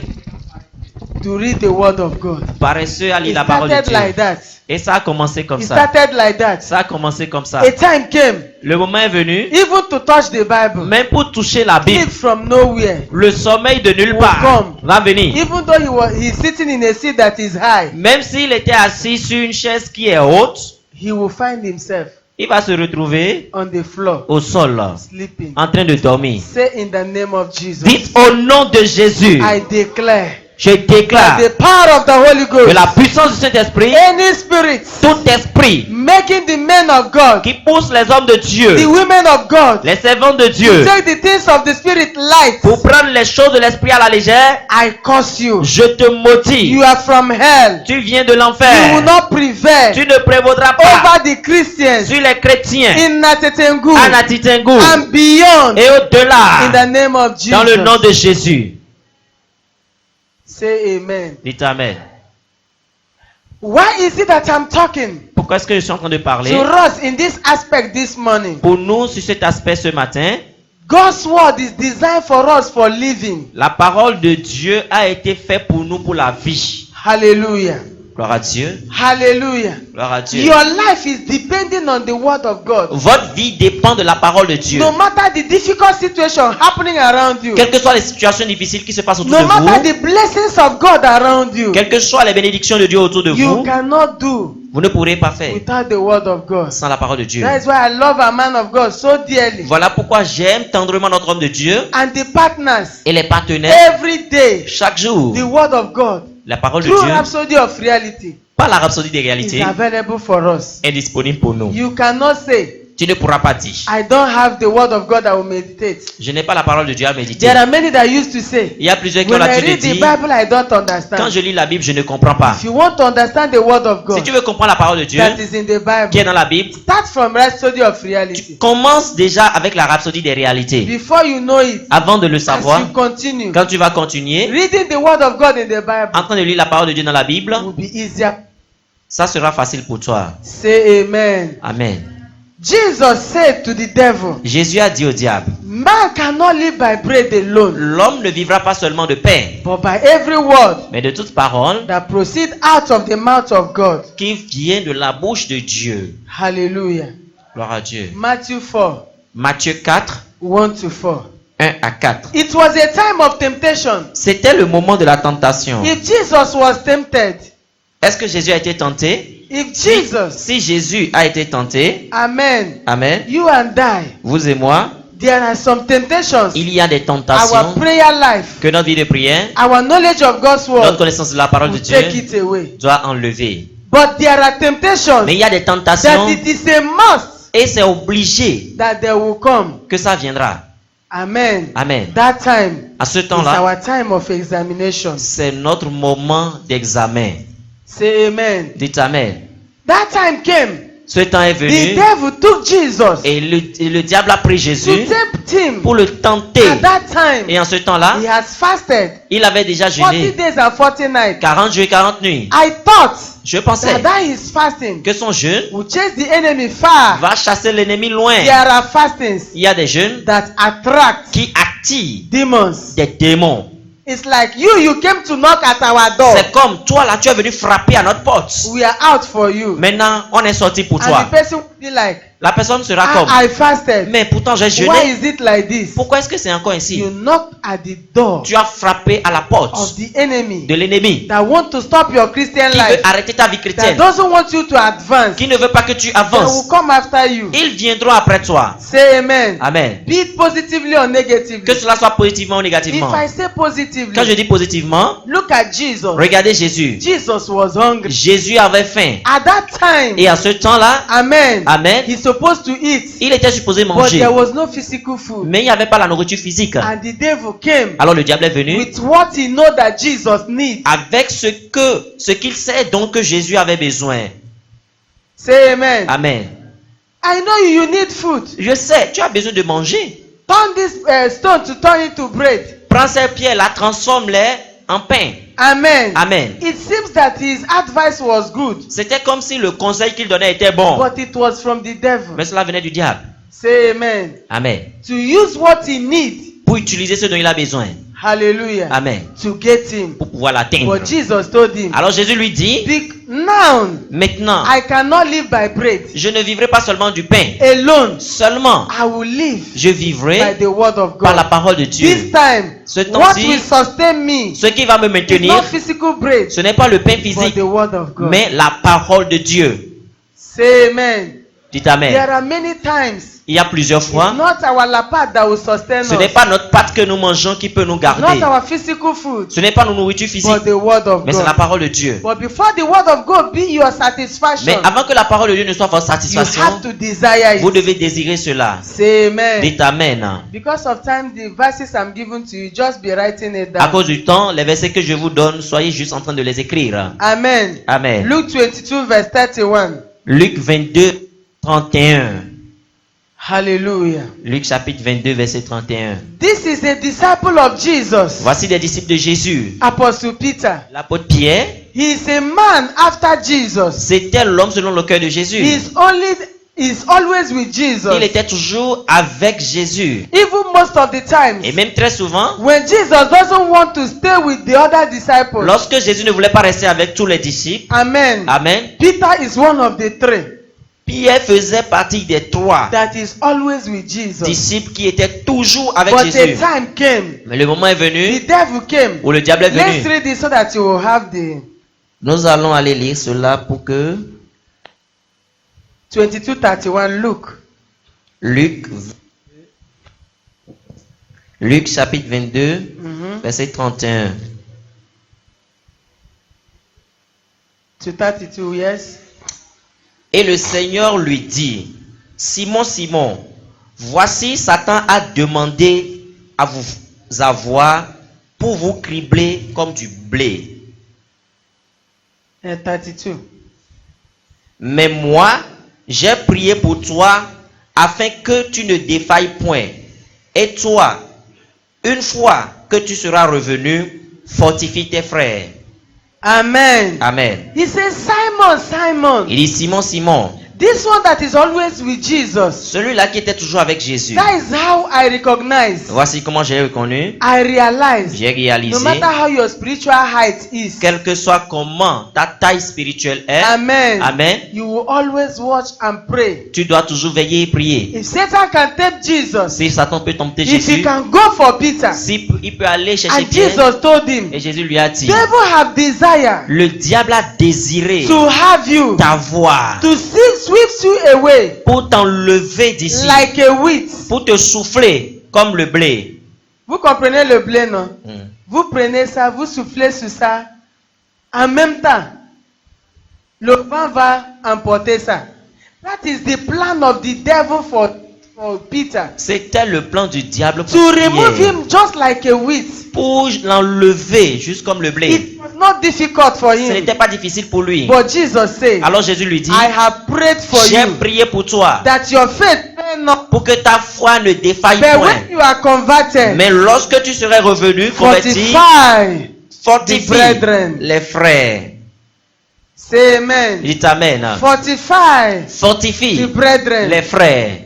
[SPEAKER 1] to read the word of God.
[SPEAKER 2] paresseux à lire
[SPEAKER 1] It
[SPEAKER 2] la parole de
[SPEAKER 1] started
[SPEAKER 2] Dieu.
[SPEAKER 1] like that.
[SPEAKER 2] Et ça a commencé comme
[SPEAKER 1] It
[SPEAKER 2] ça.
[SPEAKER 1] started like that.
[SPEAKER 2] Ça a commencé comme ça.
[SPEAKER 1] A time came,
[SPEAKER 2] Le moment est venu,
[SPEAKER 1] even to touch the Bible,
[SPEAKER 2] même pour toucher la
[SPEAKER 1] sleep
[SPEAKER 2] Bible,
[SPEAKER 1] from nowhere.
[SPEAKER 2] le sommeil de nulle
[SPEAKER 1] Will
[SPEAKER 2] part
[SPEAKER 1] come.
[SPEAKER 2] va venir.
[SPEAKER 1] Even though he's sitting in a seat that is high,
[SPEAKER 2] Même s'il était assis sur une chaise qui est haute,
[SPEAKER 1] he will find himself
[SPEAKER 2] il va se retrouver
[SPEAKER 1] on the floor,
[SPEAKER 2] au sol,
[SPEAKER 1] sleeping.
[SPEAKER 2] en train de dormir.
[SPEAKER 1] Say in the name of Jesus,
[SPEAKER 2] Dites au nom de Jésus,
[SPEAKER 1] I declare
[SPEAKER 2] je déclare
[SPEAKER 1] that the power of the Holy
[SPEAKER 2] que la
[SPEAKER 1] Ghost,
[SPEAKER 2] puissance du Saint-Esprit,
[SPEAKER 1] any spirit
[SPEAKER 2] tout esprit
[SPEAKER 1] making the men of God,
[SPEAKER 2] qui pousse les hommes de
[SPEAKER 1] the
[SPEAKER 2] Dieu,
[SPEAKER 1] women of God,
[SPEAKER 2] les servants de
[SPEAKER 1] to
[SPEAKER 2] Dieu,
[SPEAKER 1] take the things of the spirit light,
[SPEAKER 2] pour prendre les choses de l'esprit à la légère,
[SPEAKER 1] I curse you.
[SPEAKER 2] je te maudis.
[SPEAKER 1] You are from hell.
[SPEAKER 2] Tu viens de
[SPEAKER 1] You
[SPEAKER 2] l'enfer.
[SPEAKER 1] will not prevail
[SPEAKER 2] Tu ne prévaudras pas
[SPEAKER 1] over the Christians
[SPEAKER 2] sur les chrétiens
[SPEAKER 1] in Natitingu
[SPEAKER 2] à Natitengu
[SPEAKER 1] and beyond
[SPEAKER 2] et
[SPEAKER 1] in
[SPEAKER 2] au-delà,
[SPEAKER 1] the name of
[SPEAKER 2] dans le nom
[SPEAKER 1] Jesus.
[SPEAKER 2] de Jésus.
[SPEAKER 1] Say amen.
[SPEAKER 2] Dites Amen.
[SPEAKER 1] Why is it that I'm talking
[SPEAKER 2] Pourquoi est-ce que je suis en train de parler?
[SPEAKER 1] to us in this aspect this morning?
[SPEAKER 2] Pour nous, sur cet aspect ce matin,
[SPEAKER 1] God's word is designed for us for living.
[SPEAKER 2] la parole de Dieu a été faite pour nous pour la vie.
[SPEAKER 1] Hallelujah.
[SPEAKER 2] Gloire à Dieu.
[SPEAKER 1] Hallelujah.
[SPEAKER 2] Gloire à Dieu.
[SPEAKER 1] Your life is depending on the word of God.
[SPEAKER 2] Votre vie dépend de la parole de Dieu.
[SPEAKER 1] No matter the difficult situation happening around you,
[SPEAKER 2] Quelles que soient les situations difficiles qui se passent autour
[SPEAKER 1] no
[SPEAKER 2] de
[SPEAKER 1] matter
[SPEAKER 2] vous,
[SPEAKER 1] the blessings of God around you,
[SPEAKER 2] quelles que soient les bénédictions de Dieu autour de
[SPEAKER 1] you
[SPEAKER 2] vous,
[SPEAKER 1] cannot do
[SPEAKER 2] vous ne pourrez pas faire
[SPEAKER 1] without the word of God.
[SPEAKER 2] sans la parole de Dieu.
[SPEAKER 1] That is why I love a man of God so dearly.
[SPEAKER 2] Voilà pourquoi j'aime tendrement notre homme de Dieu
[SPEAKER 1] And the partners,
[SPEAKER 2] et les partenaires.
[SPEAKER 1] every day,
[SPEAKER 2] Chaque jour,
[SPEAKER 1] the word of God,
[SPEAKER 2] la parole de
[SPEAKER 1] true
[SPEAKER 2] Dieu,
[SPEAKER 1] rhapsody of reality,
[SPEAKER 2] pas la rhapsodie des
[SPEAKER 1] is
[SPEAKER 2] réalités,
[SPEAKER 1] available for us.
[SPEAKER 2] est disponible pour nous.
[SPEAKER 1] You cannot say,
[SPEAKER 2] Tu ne pourras pas dire,
[SPEAKER 1] I don't have the word of God I will meditate.
[SPEAKER 2] je n'ai pas la parole de Dieu à méditer.
[SPEAKER 1] There are many that used to say,
[SPEAKER 2] Il y a plusieurs qui ont
[SPEAKER 1] when I
[SPEAKER 2] l'habitude de
[SPEAKER 1] read the
[SPEAKER 2] dire,
[SPEAKER 1] Bible, I don't
[SPEAKER 2] quand
[SPEAKER 1] understand.
[SPEAKER 2] je lis la Bible, je ne comprends pas.
[SPEAKER 1] If you want to understand the word of
[SPEAKER 2] Si
[SPEAKER 1] God
[SPEAKER 2] tu veux comprendre la parole de Dieu
[SPEAKER 1] that is in the
[SPEAKER 2] qui est
[SPEAKER 1] Bible,
[SPEAKER 2] dans la Bible,
[SPEAKER 1] start from rhapsody of reality.
[SPEAKER 2] commence déjà avec la rhapsodie des réalités.
[SPEAKER 1] Before you know it,
[SPEAKER 2] Avant de le
[SPEAKER 1] as
[SPEAKER 2] savoir,
[SPEAKER 1] you continue,
[SPEAKER 2] quand tu vas continuer,
[SPEAKER 1] reading the word of God in the Bible
[SPEAKER 2] en train de lire la parole de Dieu dans la Bible,
[SPEAKER 1] will be easier.
[SPEAKER 2] ça sera facile pour toi.
[SPEAKER 1] Say amen.
[SPEAKER 2] Amen.
[SPEAKER 1] Jesus said to the devil,
[SPEAKER 2] Jésus a dit au diable,
[SPEAKER 1] man cannot live by bread alone,
[SPEAKER 2] l'homme ne vivra pas seulement de pain,
[SPEAKER 1] but by every word
[SPEAKER 2] mais de toute parole
[SPEAKER 1] that proceeds out of the mouth of God.
[SPEAKER 2] qui vient de la bouche de Dieu.
[SPEAKER 1] Hallelujah.
[SPEAKER 2] Gloire à Dieu.
[SPEAKER 1] Matthew 4,
[SPEAKER 2] Matthieu 4,
[SPEAKER 1] 1 to 4.
[SPEAKER 2] 1 à 4.
[SPEAKER 1] It was a time of temptation.
[SPEAKER 2] C'était le moment de la tentation.
[SPEAKER 1] If Jesus was tempted,
[SPEAKER 2] Est-ce que Jésus a été tenté?
[SPEAKER 1] if Jesus,
[SPEAKER 2] Si Jésus a été tenté,
[SPEAKER 1] amen,
[SPEAKER 2] amen,
[SPEAKER 1] you and I,
[SPEAKER 2] vous et moi,
[SPEAKER 1] there are some temptations.
[SPEAKER 2] il y a des
[SPEAKER 1] Our
[SPEAKER 2] tentations
[SPEAKER 1] prayer life,
[SPEAKER 2] que notre vie de prière,
[SPEAKER 1] our knowledge of God's
[SPEAKER 2] notre
[SPEAKER 1] word
[SPEAKER 2] connaissance de la parole de
[SPEAKER 1] will take
[SPEAKER 2] Dieu
[SPEAKER 1] it away.
[SPEAKER 2] doit enlever.
[SPEAKER 1] But there are temptations
[SPEAKER 2] Mais il y a des
[SPEAKER 1] that
[SPEAKER 2] tentations
[SPEAKER 1] it is a must
[SPEAKER 2] et c'est obligé
[SPEAKER 1] that they will come.
[SPEAKER 2] que ça viendra.
[SPEAKER 1] Amen.
[SPEAKER 2] Amen.
[SPEAKER 1] That time
[SPEAKER 2] À ce
[SPEAKER 1] is
[SPEAKER 2] temps-là,
[SPEAKER 1] our time of examination.
[SPEAKER 2] c'est notre moment d'examen.
[SPEAKER 1] Say amen.
[SPEAKER 2] Dites Amen.
[SPEAKER 1] That time came.
[SPEAKER 2] Ce temps est
[SPEAKER 1] The
[SPEAKER 2] venu
[SPEAKER 1] devil took Jesus
[SPEAKER 2] et le diable a pris
[SPEAKER 1] to
[SPEAKER 2] Jésus
[SPEAKER 1] tempt him.
[SPEAKER 2] pour le tenter.
[SPEAKER 1] At that time,
[SPEAKER 2] Et en ce temps-là,
[SPEAKER 1] he has fasted
[SPEAKER 2] il avait déjà
[SPEAKER 1] 40
[SPEAKER 2] jeûné
[SPEAKER 1] days and 40 nights.
[SPEAKER 2] 40 jours et 40 nuits.
[SPEAKER 1] I thought
[SPEAKER 2] Je pensais
[SPEAKER 1] that his fasting
[SPEAKER 2] que son jeûne
[SPEAKER 1] will chase the enemy far.
[SPEAKER 2] va chasser l'ennemi loin.
[SPEAKER 1] There are fastings
[SPEAKER 2] Il y a des jeûnes
[SPEAKER 1] that attract
[SPEAKER 2] qui attirent
[SPEAKER 1] demons.
[SPEAKER 2] des démons.
[SPEAKER 1] It's like you came to knock at our door.
[SPEAKER 2] C'est comme toi là, tu es venu frapper à notre porte.
[SPEAKER 1] We are out for you.
[SPEAKER 2] Maintenant, on est sorti pour
[SPEAKER 1] And
[SPEAKER 2] toi.
[SPEAKER 1] the person will be like,
[SPEAKER 2] La personne sera comme,
[SPEAKER 1] I fasted.
[SPEAKER 2] mais pourtant j'ai
[SPEAKER 1] Why
[SPEAKER 2] jeûné.
[SPEAKER 1] is it like this?
[SPEAKER 2] Pourquoi est-ce que c'est encore ainsi?
[SPEAKER 1] You knocked at the door
[SPEAKER 2] Tu as frappé à la porte
[SPEAKER 1] of the enemy
[SPEAKER 2] de l'ennemi
[SPEAKER 1] that want to stop your Christian
[SPEAKER 2] qui veut
[SPEAKER 1] life,
[SPEAKER 2] arrêter ta vie
[SPEAKER 1] that
[SPEAKER 2] chrétienne,
[SPEAKER 1] doesn't want you to advance.
[SPEAKER 2] qui ne veut pas que tu
[SPEAKER 1] They will
[SPEAKER 2] avances.
[SPEAKER 1] come after you.
[SPEAKER 2] Ils viendront après toi.
[SPEAKER 1] Say amen.
[SPEAKER 2] Amen.
[SPEAKER 1] Be it positively or negatively.
[SPEAKER 2] Que cela soit positivement ou
[SPEAKER 1] If
[SPEAKER 2] négativement.
[SPEAKER 1] I say positively,
[SPEAKER 2] Quand je dis positivement,
[SPEAKER 1] look at Jesus.
[SPEAKER 2] regardez Jésus.
[SPEAKER 1] Jesus was hungry.
[SPEAKER 2] Jésus avait faim.
[SPEAKER 1] At that time,
[SPEAKER 2] Et à ce temps-là,
[SPEAKER 1] amen,
[SPEAKER 2] amen,
[SPEAKER 1] he's supposed to eat,
[SPEAKER 2] il était supposé
[SPEAKER 1] but
[SPEAKER 2] manger.
[SPEAKER 1] there was no physical food.
[SPEAKER 2] Mais il n'y avait pas la nourriture physique.
[SPEAKER 1] And the devil came
[SPEAKER 2] Alors le diable est venu
[SPEAKER 1] with what he know that Jesus needs.
[SPEAKER 2] avec ce qu'il sait donc que Jésus avait besoin.
[SPEAKER 1] Say amen.
[SPEAKER 2] Amen.
[SPEAKER 1] I know you need food.
[SPEAKER 2] Je sais, tu as besoin de manger.
[SPEAKER 1] Turn this stone to turn into bread.
[SPEAKER 2] Prends ces pierres-là, transforme-les en pain.
[SPEAKER 1] Amen.
[SPEAKER 2] Amen.
[SPEAKER 1] It seems that his advice was good,
[SPEAKER 2] C'était comme si le conseil qu'il donnait était bon.
[SPEAKER 1] but it was from the devil.
[SPEAKER 2] Mais cela venait du diable.
[SPEAKER 1] Say amen.
[SPEAKER 2] Amen.
[SPEAKER 1] To use what he needs.
[SPEAKER 2] Pour utiliser ce dont il a besoin.
[SPEAKER 1] Hallelujah.
[SPEAKER 2] Amen.
[SPEAKER 1] To get him.
[SPEAKER 2] Pour pouvoir l'atteindre.
[SPEAKER 1] But Jesus told him,
[SPEAKER 2] Alors Jésus lui dit,
[SPEAKER 1] now
[SPEAKER 2] maintenant,
[SPEAKER 1] I cannot live by bread
[SPEAKER 2] je ne vivrai pas seulement du pain.
[SPEAKER 1] alone.
[SPEAKER 2] Seulement,
[SPEAKER 1] I will live
[SPEAKER 2] je
[SPEAKER 1] by
[SPEAKER 2] vivrai
[SPEAKER 1] the word of
[SPEAKER 2] par la
[SPEAKER 1] God.
[SPEAKER 2] parole de Dieu.
[SPEAKER 1] This time,
[SPEAKER 2] Ce
[SPEAKER 1] what
[SPEAKER 2] temps-ci,
[SPEAKER 1] will sustain me
[SPEAKER 2] ce qui va me
[SPEAKER 1] is
[SPEAKER 2] maintenir,
[SPEAKER 1] not physical bread,
[SPEAKER 2] ce n'est pas le pain
[SPEAKER 1] but
[SPEAKER 2] physique,
[SPEAKER 1] the word of God.
[SPEAKER 2] mais la parole de Dieu.
[SPEAKER 1] Say amen.
[SPEAKER 2] Dites
[SPEAKER 1] There
[SPEAKER 2] Amen.
[SPEAKER 1] are many times.
[SPEAKER 2] Il y a plusieurs
[SPEAKER 1] It's
[SPEAKER 2] fois,
[SPEAKER 1] not our lapat that will sustain
[SPEAKER 2] ce n'est
[SPEAKER 1] us.
[SPEAKER 2] pas notre pâte que nous mangeons qui peut nous
[SPEAKER 1] Not
[SPEAKER 2] garder.
[SPEAKER 1] our physical food,
[SPEAKER 2] Ce n'est pas nos nourritures physiques,
[SPEAKER 1] but the word of
[SPEAKER 2] mais c'est la
[SPEAKER 1] God.
[SPEAKER 2] parole de Dieu.
[SPEAKER 1] But before the word of God be your satisfaction,
[SPEAKER 2] Mais avant que la parole de Dieu ne soit votre
[SPEAKER 1] you have
[SPEAKER 2] satisfaction,
[SPEAKER 1] to desire
[SPEAKER 2] vous
[SPEAKER 1] it.
[SPEAKER 2] devez désirer cela.
[SPEAKER 1] Say amen.
[SPEAKER 2] Dites Amen.
[SPEAKER 1] Because of time, the verses I'm giving to you, just be writing it
[SPEAKER 2] À
[SPEAKER 1] down.
[SPEAKER 2] cause du temps, les versets que je vous donne, soyez juste en train de les écrire.
[SPEAKER 1] Amen.
[SPEAKER 2] Amen.
[SPEAKER 1] Luke 22 verse 31.
[SPEAKER 2] Luc 22, 31.
[SPEAKER 1] Hallelujah.
[SPEAKER 2] Luc chapitre 22, verset 31.
[SPEAKER 1] This is a disciple of Jesus,
[SPEAKER 2] Voici des disciples de Jésus.
[SPEAKER 1] Apostle Peter.
[SPEAKER 2] L'apôtre Pierre,
[SPEAKER 1] He is a man after Jesus.
[SPEAKER 2] c'était l'homme selon le cœur de Jésus.
[SPEAKER 1] He is only is always with Jesus.
[SPEAKER 2] Il était toujours avec Jésus.
[SPEAKER 1] Even most of the times,
[SPEAKER 2] Et même très souvent,
[SPEAKER 1] when Jesus doesn't want to stay with the other disciples,
[SPEAKER 2] lorsque Jésus ne voulait pas rester avec tous les disciples,
[SPEAKER 1] amen,
[SPEAKER 2] Amen,
[SPEAKER 1] Peter is one of the three
[SPEAKER 2] Pierre faisait partie des 3
[SPEAKER 1] that is always with Jesus.
[SPEAKER 2] disciples qui étaient toujours avec
[SPEAKER 1] But a
[SPEAKER 2] Jésus.
[SPEAKER 1] time came,
[SPEAKER 2] Mais le moment est venu
[SPEAKER 1] the devil came.
[SPEAKER 2] où le diable est
[SPEAKER 1] Let's
[SPEAKER 2] venu.
[SPEAKER 1] read it so that you will have the
[SPEAKER 2] Nous allons aller lire cela pour que
[SPEAKER 1] 22:31.
[SPEAKER 2] Luc chapitre 22, verset 31.
[SPEAKER 1] To 32, yes.
[SPEAKER 2] Et le Seigneur lui dit, Simon, Simon, voici Satan a demandé à vous avoir pour vous cribler comme du blé.
[SPEAKER 1] 32.
[SPEAKER 2] Mais moi, j'ai prié pour toi afin que tu ne défailles point. Et toi, une fois que tu seras revenu, fortifie tes frères.
[SPEAKER 1] Amen.
[SPEAKER 2] Amen.
[SPEAKER 1] He says, Simon, Simon,
[SPEAKER 2] Il dit, Simon, Simon,
[SPEAKER 1] this one that is always with Jesus.
[SPEAKER 2] celui-là qui était toujours avec Jésus.
[SPEAKER 1] That is how I recognize.
[SPEAKER 2] Voici comment j'ai reconnu.
[SPEAKER 1] I realize.
[SPEAKER 2] J'ai réalisé.
[SPEAKER 1] No matter how your spiritual height is.
[SPEAKER 2] Quel que soit comment ta taille spirituelle est,
[SPEAKER 1] Amen.
[SPEAKER 2] Amen,
[SPEAKER 1] You will always watch and pray.
[SPEAKER 2] tu dois toujours veiller et prier.
[SPEAKER 1] If Satan can tempt Jesus,
[SPEAKER 2] Si Satan peut tenter
[SPEAKER 1] if he
[SPEAKER 2] Jésus,
[SPEAKER 1] can go for Peter,
[SPEAKER 2] si il peut aller chercher
[SPEAKER 1] and
[SPEAKER 2] Pierre,
[SPEAKER 1] Jesus told him,
[SPEAKER 2] et Jésus lui a dit,
[SPEAKER 1] devil have desire
[SPEAKER 2] le diable a désiré
[SPEAKER 1] to have you,
[SPEAKER 2] t'avoir
[SPEAKER 1] to sweep you away
[SPEAKER 2] pour t'enlever d'ici,
[SPEAKER 1] like a wheat.
[SPEAKER 2] pour te souffler comme le blé.
[SPEAKER 1] Vous comprenez le blé, non?
[SPEAKER 2] Hmm.
[SPEAKER 1] Vous prenez ça, vous soufflez sur ça. En même temps, le vent va emporter ça. That is the plan of the devil for Peter.
[SPEAKER 2] C'était le plan du diable pour
[SPEAKER 1] To remove
[SPEAKER 2] Pierre,
[SPEAKER 1] him just like a wheat.
[SPEAKER 2] pour l'enlever juste comme le blé.
[SPEAKER 1] It was not difficult for
[SPEAKER 2] Ce
[SPEAKER 1] him.
[SPEAKER 2] n'était pas difficile pour lui.
[SPEAKER 1] But Jesus said,
[SPEAKER 2] Alors Jésus lui dit,
[SPEAKER 1] I have prayed for
[SPEAKER 2] j'ai
[SPEAKER 1] you
[SPEAKER 2] prié pour toi
[SPEAKER 1] that your faith may not.
[SPEAKER 2] pour que ta foi ne défaille
[SPEAKER 1] But
[SPEAKER 2] point.
[SPEAKER 1] when you are converted,
[SPEAKER 2] Mais lorsque tu serais revenu, converti,
[SPEAKER 1] fortify the
[SPEAKER 2] fortifie
[SPEAKER 1] brethren.
[SPEAKER 2] les frères.
[SPEAKER 1] Say amen.
[SPEAKER 2] Dites Amen.
[SPEAKER 1] Fortify the
[SPEAKER 2] Fortifie
[SPEAKER 1] brethren.
[SPEAKER 2] les frères.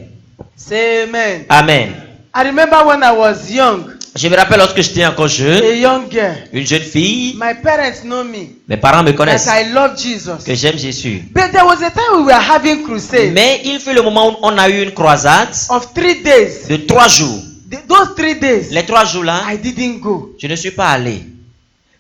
[SPEAKER 1] Say amen.
[SPEAKER 2] Amen.
[SPEAKER 1] I remember when I was young,
[SPEAKER 2] Je me rappelle lorsque j'étais encore
[SPEAKER 1] a
[SPEAKER 2] jeune,
[SPEAKER 1] young girl.
[SPEAKER 2] une jeune fille,
[SPEAKER 1] My parents know me
[SPEAKER 2] mes parents me
[SPEAKER 1] that
[SPEAKER 2] connaissent,
[SPEAKER 1] I love Jesus.
[SPEAKER 2] que j'aime Jésus.
[SPEAKER 1] But there was a time we were having crusade
[SPEAKER 2] Mais il fut le moment où on a eu une croisade
[SPEAKER 1] of 3 days.
[SPEAKER 2] de 3 jours.
[SPEAKER 1] Those 3 days,
[SPEAKER 2] Les 3 jours-là,
[SPEAKER 1] I didn't go.
[SPEAKER 2] je ne suis pas allé.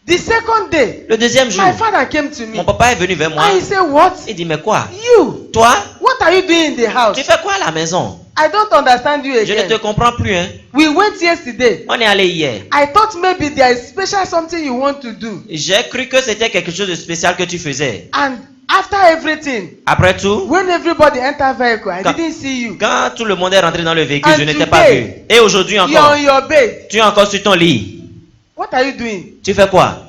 [SPEAKER 1] The second day,
[SPEAKER 2] Le deuxième jour,
[SPEAKER 1] my father came to me
[SPEAKER 2] mon papa est venu vers moi.
[SPEAKER 1] and he said, what?
[SPEAKER 2] Il dit, mais quoi?
[SPEAKER 1] You,
[SPEAKER 2] Toi,
[SPEAKER 1] what are you doing in the house?
[SPEAKER 2] tu fais quoi à la maison?
[SPEAKER 1] I don't understand you
[SPEAKER 2] Je ne te
[SPEAKER 1] again.
[SPEAKER 2] comprends plus, hein.
[SPEAKER 1] We went yesterday.
[SPEAKER 2] On est allé hier.
[SPEAKER 1] I thought maybe there is special something you want to do.
[SPEAKER 2] J'ai cru que c'était quelque chose de spécial que tu faisais.
[SPEAKER 1] And after everything,
[SPEAKER 2] Après tout,
[SPEAKER 1] when everybody enter vehicle, I
[SPEAKER 2] Quand-
[SPEAKER 1] didn't see you.
[SPEAKER 2] quand tout le monde est rentré dans le véhicule,
[SPEAKER 1] And
[SPEAKER 2] je ne t'ai pas vu.
[SPEAKER 1] today,
[SPEAKER 2] Et aujourd'hui
[SPEAKER 1] You're
[SPEAKER 2] encore,
[SPEAKER 1] on your bed.
[SPEAKER 2] tu es encore sur ton lit.
[SPEAKER 1] What are you doing?
[SPEAKER 2] Tu fais quoi?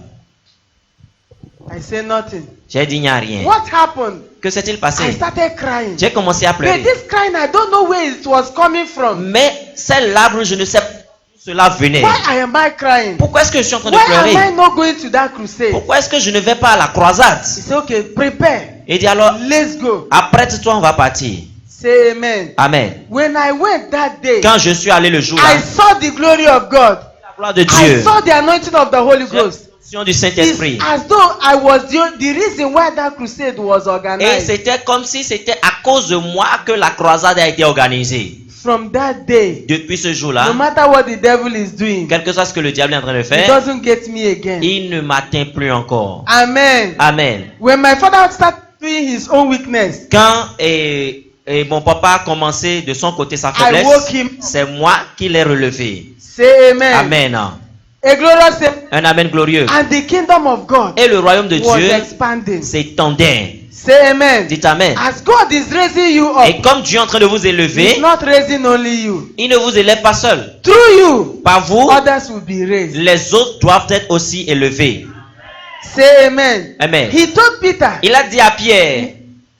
[SPEAKER 1] I say nothing.
[SPEAKER 2] J'ai dit, il n'y a rien.
[SPEAKER 1] What happened?
[SPEAKER 2] Que s'est-il
[SPEAKER 1] I
[SPEAKER 2] passé?
[SPEAKER 1] started crying.
[SPEAKER 2] J'ai commencé à
[SPEAKER 1] But
[SPEAKER 2] pleurer.
[SPEAKER 1] this crying, I don't know where it was coming from.
[SPEAKER 2] Mais ces larmes, je ne sais pas d'où cela venait.
[SPEAKER 1] Why am I crying?
[SPEAKER 2] Pourquoi est-ce que je suis en train de
[SPEAKER 1] Why
[SPEAKER 2] pleurer?
[SPEAKER 1] am I not going to that crusade?
[SPEAKER 2] Pourquoi est-ce que je ne vais pas à la croisade?
[SPEAKER 1] He said, okay, prepare.
[SPEAKER 2] Il dit alors,
[SPEAKER 1] Let's go.
[SPEAKER 2] apprête-toi, on va partir.
[SPEAKER 1] Say amen.
[SPEAKER 2] Amen.
[SPEAKER 1] When I went that day,
[SPEAKER 2] Quand je suis allé le jour-là,
[SPEAKER 1] I saw the glory of God.
[SPEAKER 2] la gloire de
[SPEAKER 1] I
[SPEAKER 2] Dieu,
[SPEAKER 1] saw the anointing of the Holy Ghost.
[SPEAKER 2] l'onction du
[SPEAKER 1] It's
[SPEAKER 2] Saint-Esprit.
[SPEAKER 1] as though I was the reason why that crusade was
[SPEAKER 2] Et
[SPEAKER 1] organized.
[SPEAKER 2] c'était comme si c'était à cause de moi que la croisade a été organisée.
[SPEAKER 1] From that day,
[SPEAKER 2] Depuis ce
[SPEAKER 1] no
[SPEAKER 2] jour-là,
[SPEAKER 1] matter what the devil is doing,
[SPEAKER 2] quel que soit ce que le diable est en train de
[SPEAKER 1] he
[SPEAKER 2] faire,
[SPEAKER 1] doesn't get me again.
[SPEAKER 2] il ne m'atteint plus encore.
[SPEAKER 1] Amen.
[SPEAKER 2] Amen.
[SPEAKER 1] When my father started doing his own weakness,
[SPEAKER 2] Quand mon papa a commencé de son côté sa
[SPEAKER 1] I
[SPEAKER 2] faiblesse,
[SPEAKER 1] woke him.
[SPEAKER 2] c'est moi qui l'ai relevé.
[SPEAKER 1] Say amen.
[SPEAKER 2] Amen.
[SPEAKER 1] A glorious name.
[SPEAKER 2] Un amen glorieux.
[SPEAKER 1] And the kingdom of God
[SPEAKER 2] Et le royaume de
[SPEAKER 1] was
[SPEAKER 2] Dieu
[SPEAKER 1] expanding.
[SPEAKER 2] s'étendait.
[SPEAKER 1] Say amen.
[SPEAKER 2] Dites Amen.
[SPEAKER 1] As God is raising you up,
[SPEAKER 2] Et comme Dieu est en train de vous
[SPEAKER 1] He's
[SPEAKER 2] élever,
[SPEAKER 1] not raising only you.
[SPEAKER 2] il ne vous élève pas seul.
[SPEAKER 1] Through you,
[SPEAKER 2] Par vous,
[SPEAKER 1] others will be raised.
[SPEAKER 2] les autres doivent être aussi élevés.
[SPEAKER 1] Say amen.
[SPEAKER 2] Amen.
[SPEAKER 1] He told Peter,
[SPEAKER 2] Il a dit à Pierre,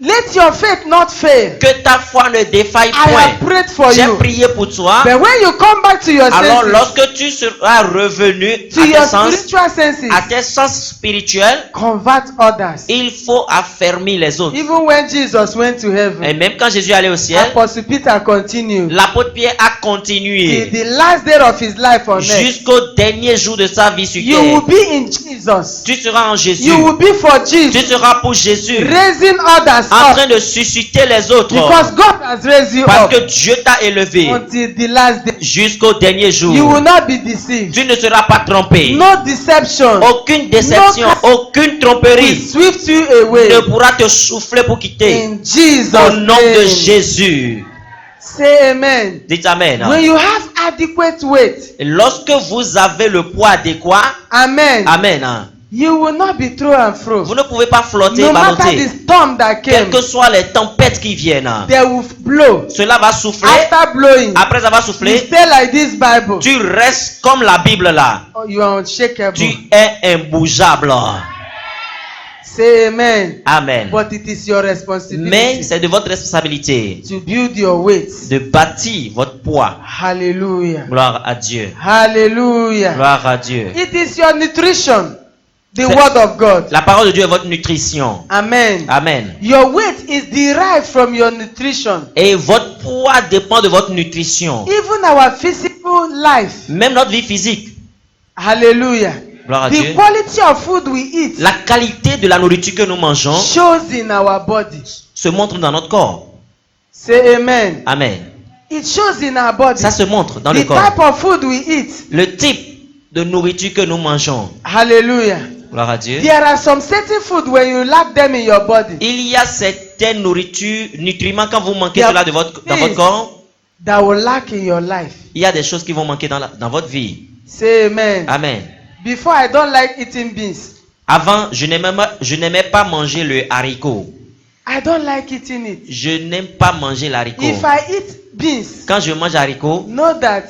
[SPEAKER 1] Let your faith not fail.
[SPEAKER 2] Que ta foi ne défaille
[SPEAKER 1] I have
[SPEAKER 2] point.
[SPEAKER 1] prayed for
[SPEAKER 2] J'ai
[SPEAKER 1] you.
[SPEAKER 2] prié pour toi.
[SPEAKER 1] But when you come back to your
[SPEAKER 2] Alors
[SPEAKER 1] senses,
[SPEAKER 2] lorsque tu seras revenu
[SPEAKER 1] to
[SPEAKER 2] à
[SPEAKER 1] your
[SPEAKER 2] tes sens,
[SPEAKER 1] spiritual senses,
[SPEAKER 2] à tes sens spirituels,
[SPEAKER 1] convert others.
[SPEAKER 2] il faut affermir les autres.
[SPEAKER 1] Even when Jesus went to
[SPEAKER 2] Et
[SPEAKER 1] heaven,
[SPEAKER 2] même quand Jésus allait au ciel,
[SPEAKER 1] Apostle Peter continued.
[SPEAKER 2] l'apôtre Pierre a continué
[SPEAKER 1] The last day of his life on earth,
[SPEAKER 2] jusqu'au dernier jour de sa vie sur
[SPEAKER 1] you will
[SPEAKER 2] terre.
[SPEAKER 1] be in Jesus.
[SPEAKER 2] Tu seras en Jésus.
[SPEAKER 1] You will be for
[SPEAKER 2] Tu
[SPEAKER 1] Jesus,
[SPEAKER 2] seras pour Jésus,
[SPEAKER 1] raising others
[SPEAKER 2] en
[SPEAKER 1] up,
[SPEAKER 2] train de susciter les autres.
[SPEAKER 1] because God has raised you
[SPEAKER 2] Parce
[SPEAKER 1] up
[SPEAKER 2] que Dieu t'a élevé
[SPEAKER 1] until the last day.
[SPEAKER 2] jusqu'au dernier jour.
[SPEAKER 1] You will not be deceived.
[SPEAKER 2] Tu ne seras pas trompé.
[SPEAKER 1] No deception
[SPEAKER 2] Aucune déception, aucune
[SPEAKER 1] will
[SPEAKER 2] tromperie
[SPEAKER 1] swift you away.
[SPEAKER 2] ne pourra te souffler pour quitter.
[SPEAKER 1] In Jesus'
[SPEAKER 2] Au nom de
[SPEAKER 1] name.
[SPEAKER 2] Jésus.
[SPEAKER 1] Say amen.
[SPEAKER 2] Dites Amen.
[SPEAKER 1] When you have adequate weight,
[SPEAKER 2] Et lorsque vous avez le poids adéquat,
[SPEAKER 1] amen,
[SPEAKER 2] Amen.
[SPEAKER 1] you will not be through and fro.
[SPEAKER 2] Vous ne pouvez pas flotter,
[SPEAKER 1] No matter
[SPEAKER 2] balloter.
[SPEAKER 1] the storm that
[SPEAKER 2] Quelles
[SPEAKER 1] came,
[SPEAKER 2] que soient les tempêtes qui viennent,
[SPEAKER 1] they will blow.
[SPEAKER 2] cela va souffler.
[SPEAKER 1] After blowing,
[SPEAKER 2] Après avoir
[SPEAKER 1] you
[SPEAKER 2] soufflé,
[SPEAKER 1] stay like this Bible.
[SPEAKER 2] tu restes comme la Bible là.
[SPEAKER 1] Oh, you are unshakable.
[SPEAKER 2] Tu es imbougeable.
[SPEAKER 1] Say amen.
[SPEAKER 2] Amen.
[SPEAKER 1] But it is your
[SPEAKER 2] Mais
[SPEAKER 1] responsibility
[SPEAKER 2] c'est de votre responsabilité
[SPEAKER 1] to build your weight.
[SPEAKER 2] de bâtir votre poids.
[SPEAKER 1] Hallelujah.
[SPEAKER 2] Gloire à Dieu.
[SPEAKER 1] Hallelujah.
[SPEAKER 2] Gloire à Dieu.
[SPEAKER 1] It is your nutrition, the
[SPEAKER 2] C'est-
[SPEAKER 1] word of God.
[SPEAKER 2] La parole de Dieu est votre nutrition.
[SPEAKER 1] Amen.
[SPEAKER 2] Amen.
[SPEAKER 1] Your weight is derived from your nutrition.
[SPEAKER 2] Et votre poids dépend de votre nutrition.
[SPEAKER 1] Even our physical life.
[SPEAKER 2] Même notre vie physique.
[SPEAKER 1] Hallelujah.
[SPEAKER 2] Gloire à
[SPEAKER 1] The
[SPEAKER 2] Dieu.
[SPEAKER 1] quality of food we eat
[SPEAKER 2] La qualité de la nourriture que nous mangeons
[SPEAKER 1] shows in our body.
[SPEAKER 2] se montre dans notre corps.
[SPEAKER 1] Say amen.
[SPEAKER 2] Amen.
[SPEAKER 1] It shows in our body.
[SPEAKER 2] Ça se montre dans
[SPEAKER 1] The
[SPEAKER 2] le corps.
[SPEAKER 1] type of food we eat.
[SPEAKER 2] Le type de nourriture que nous mangeons.
[SPEAKER 1] Hallelujah.
[SPEAKER 2] Gloire à Dieu.
[SPEAKER 1] There are some certain food when you lack them in your body
[SPEAKER 2] Il y a certaines nourritures, nutriments, quand vous manquez
[SPEAKER 1] There
[SPEAKER 2] cela dans votre
[SPEAKER 1] is-
[SPEAKER 2] corps,
[SPEAKER 1] that will lack in your life.
[SPEAKER 2] il y a des choses qui vont manquer dans votre vie.
[SPEAKER 1] Say amen.
[SPEAKER 2] Amen.
[SPEAKER 1] Before, I don't like eating beans.
[SPEAKER 2] Avant, je n'aimais pas manger le haricot.
[SPEAKER 1] I don't like eating it.
[SPEAKER 2] Je n'aime pas manger l'haricot.
[SPEAKER 1] If I eat beans,
[SPEAKER 2] Quand je mange haricot,
[SPEAKER 1] know that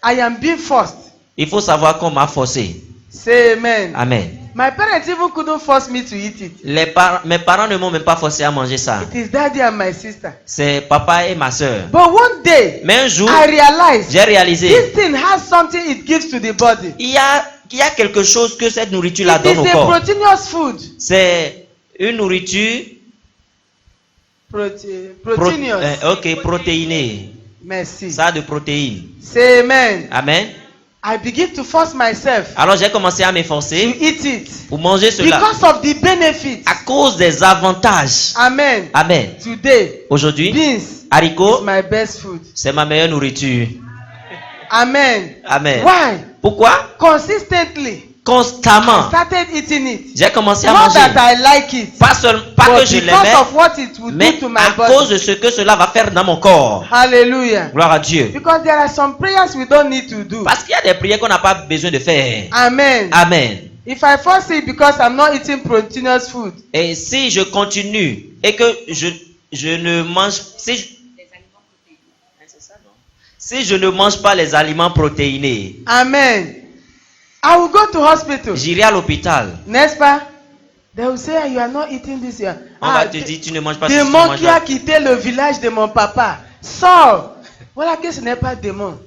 [SPEAKER 1] I am being forced.
[SPEAKER 2] il faut savoir qu'on m'a forcé.
[SPEAKER 1] Say amen.
[SPEAKER 2] Amen.
[SPEAKER 1] My parents even couldn't force me to eat it.
[SPEAKER 2] Mes parents ne m'ont même pas forcé à manger ça.
[SPEAKER 1] It is daddy and my sister.
[SPEAKER 2] C'est papa et ma soeur.
[SPEAKER 1] But one day,
[SPEAKER 2] Mais un jour,
[SPEAKER 1] I realized
[SPEAKER 2] j'ai réalisé,
[SPEAKER 1] this thing has something it gives to the body.
[SPEAKER 2] il y a quelque chose que cette nourriture-là
[SPEAKER 1] It
[SPEAKER 2] donne au
[SPEAKER 1] is a
[SPEAKER 2] corps.
[SPEAKER 1] proteinous food.
[SPEAKER 2] C'est une nourriture
[SPEAKER 1] Proteinous.
[SPEAKER 2] protéinée.
[SPEAKER 1] Merci.
[SPEAKER 2] Ça a de protéines.
[SPEAKER 1] Say amen.
[SPEAKER 2] Amen.
[SPEAKER 1] I begin to force myself
[SPEAKER 2] Alors j'ai commencé à
[SPEAKER 1] to
[SPEAKER 2] m'efforcer
[SPEAKER 1] eat it
[SPEAKER 2] pour manger cela
[SPEAKER 1] because of the benefits.
[SPEAKER 2] à cause des avantages.
[SPEAKER 1] Amen.
[SPEAKER 2] Amen.
[SPEAKER 1] Today,
[SPEAKER 2] Aujourd'hui,
[SPEAKER 1] beans is
[SPEAKER 2] haricot,
[SPEAKER 1] my best food.
[SPEAKER 2] c'est ma meilleure nourriture.
[SPEAKER 1] Amen.
[SPEAKER 2] Amen.
[SPEAKER 1] Why?
[SPEAKER 2] Pourquoi?
[SPEAKER 1] Consistently, I
[SPEAKER 2] Constamment,
[SPEAKER 1] started eating it.
[SPEAKER 2] j'ai commencé à
[SPEAKER 1] Not
[SPEAKER 2] manger.
[SPEAKER 1] that I like it,
[SPEAKER 2] Pas que
[SPEAKER 1] but
[SPEAKER 2] je
[SPEAKER 1] because
[SPEAKER 2] l'aimais,
[SPEAKER 1] of what it will
[SPEAKER 2] mais
[SPEAKER 1] do to my
[SPEAKER 2] à cause
[SPEAKER 1] body.
[SPEAKER 2] de ce que cela va faire dans mon corps.
[SPEAKER 1] Hallelujah.
[SPEAKER 2] Gloire à Dieu.
[SPEAKER 1] Because there are some prayers we don't need to do.
[SPEAKER 2] Parce qu'il y a des prières qu'on n'a pas besoin de faire.
[SPEAKER 1] Amen.
[SPEAKER 2] Amen.
[SPEAKER 1] If I force it because I'm not eating proteinous food,
[SPEAKER 2] Et si je continue et que je ne mange si je ne mange pas les aliments protéinés,
[SPEAKER 1] amen, I will go to hospital.
[SPEAKER 2] j'irai à l'hôpital.
[SPEAKER 1] N'est-ce pas? They will say you are not eating this year.
[SPEAKER 2] On va te dire tu ne manges pas ce
[SPEAKER 1] Démon qui a quitté le village de mon papa. Sors. Voilà que ce n'est pas démon.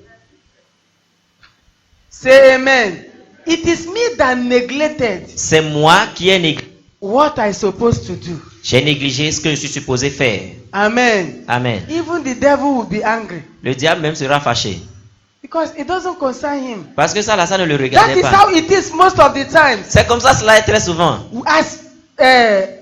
[SPEAKER 1] Say amen. It is me that neglected
[SPEAKER 2] C'est moi qui ai négligé.
[SPEAKER 1] what I supposed to do.
[SPEAKER 2] J'ai négligé ce que je suis supposé faire.
[SPEAKER 1] Amen.
[SPEAKER 2] Amen.
[SPEAKER 1] Even the devil will be angry
[SPEAKER 2] Le diable même sera fâché.
[SPEAKER 1] because it doesn't concern him.
[SPEAKER 2] Parce que ça ne le
[SPEAKER 1] That
[SPEAKER 2] regardait
[SPEAKER 1] is
[SPEAKER 2] pas.
[SPEAKER 1] how it is most of the times.
[SPEAKER 2] C'est comme ça cela est très souvent.
[SPEAKER 1] As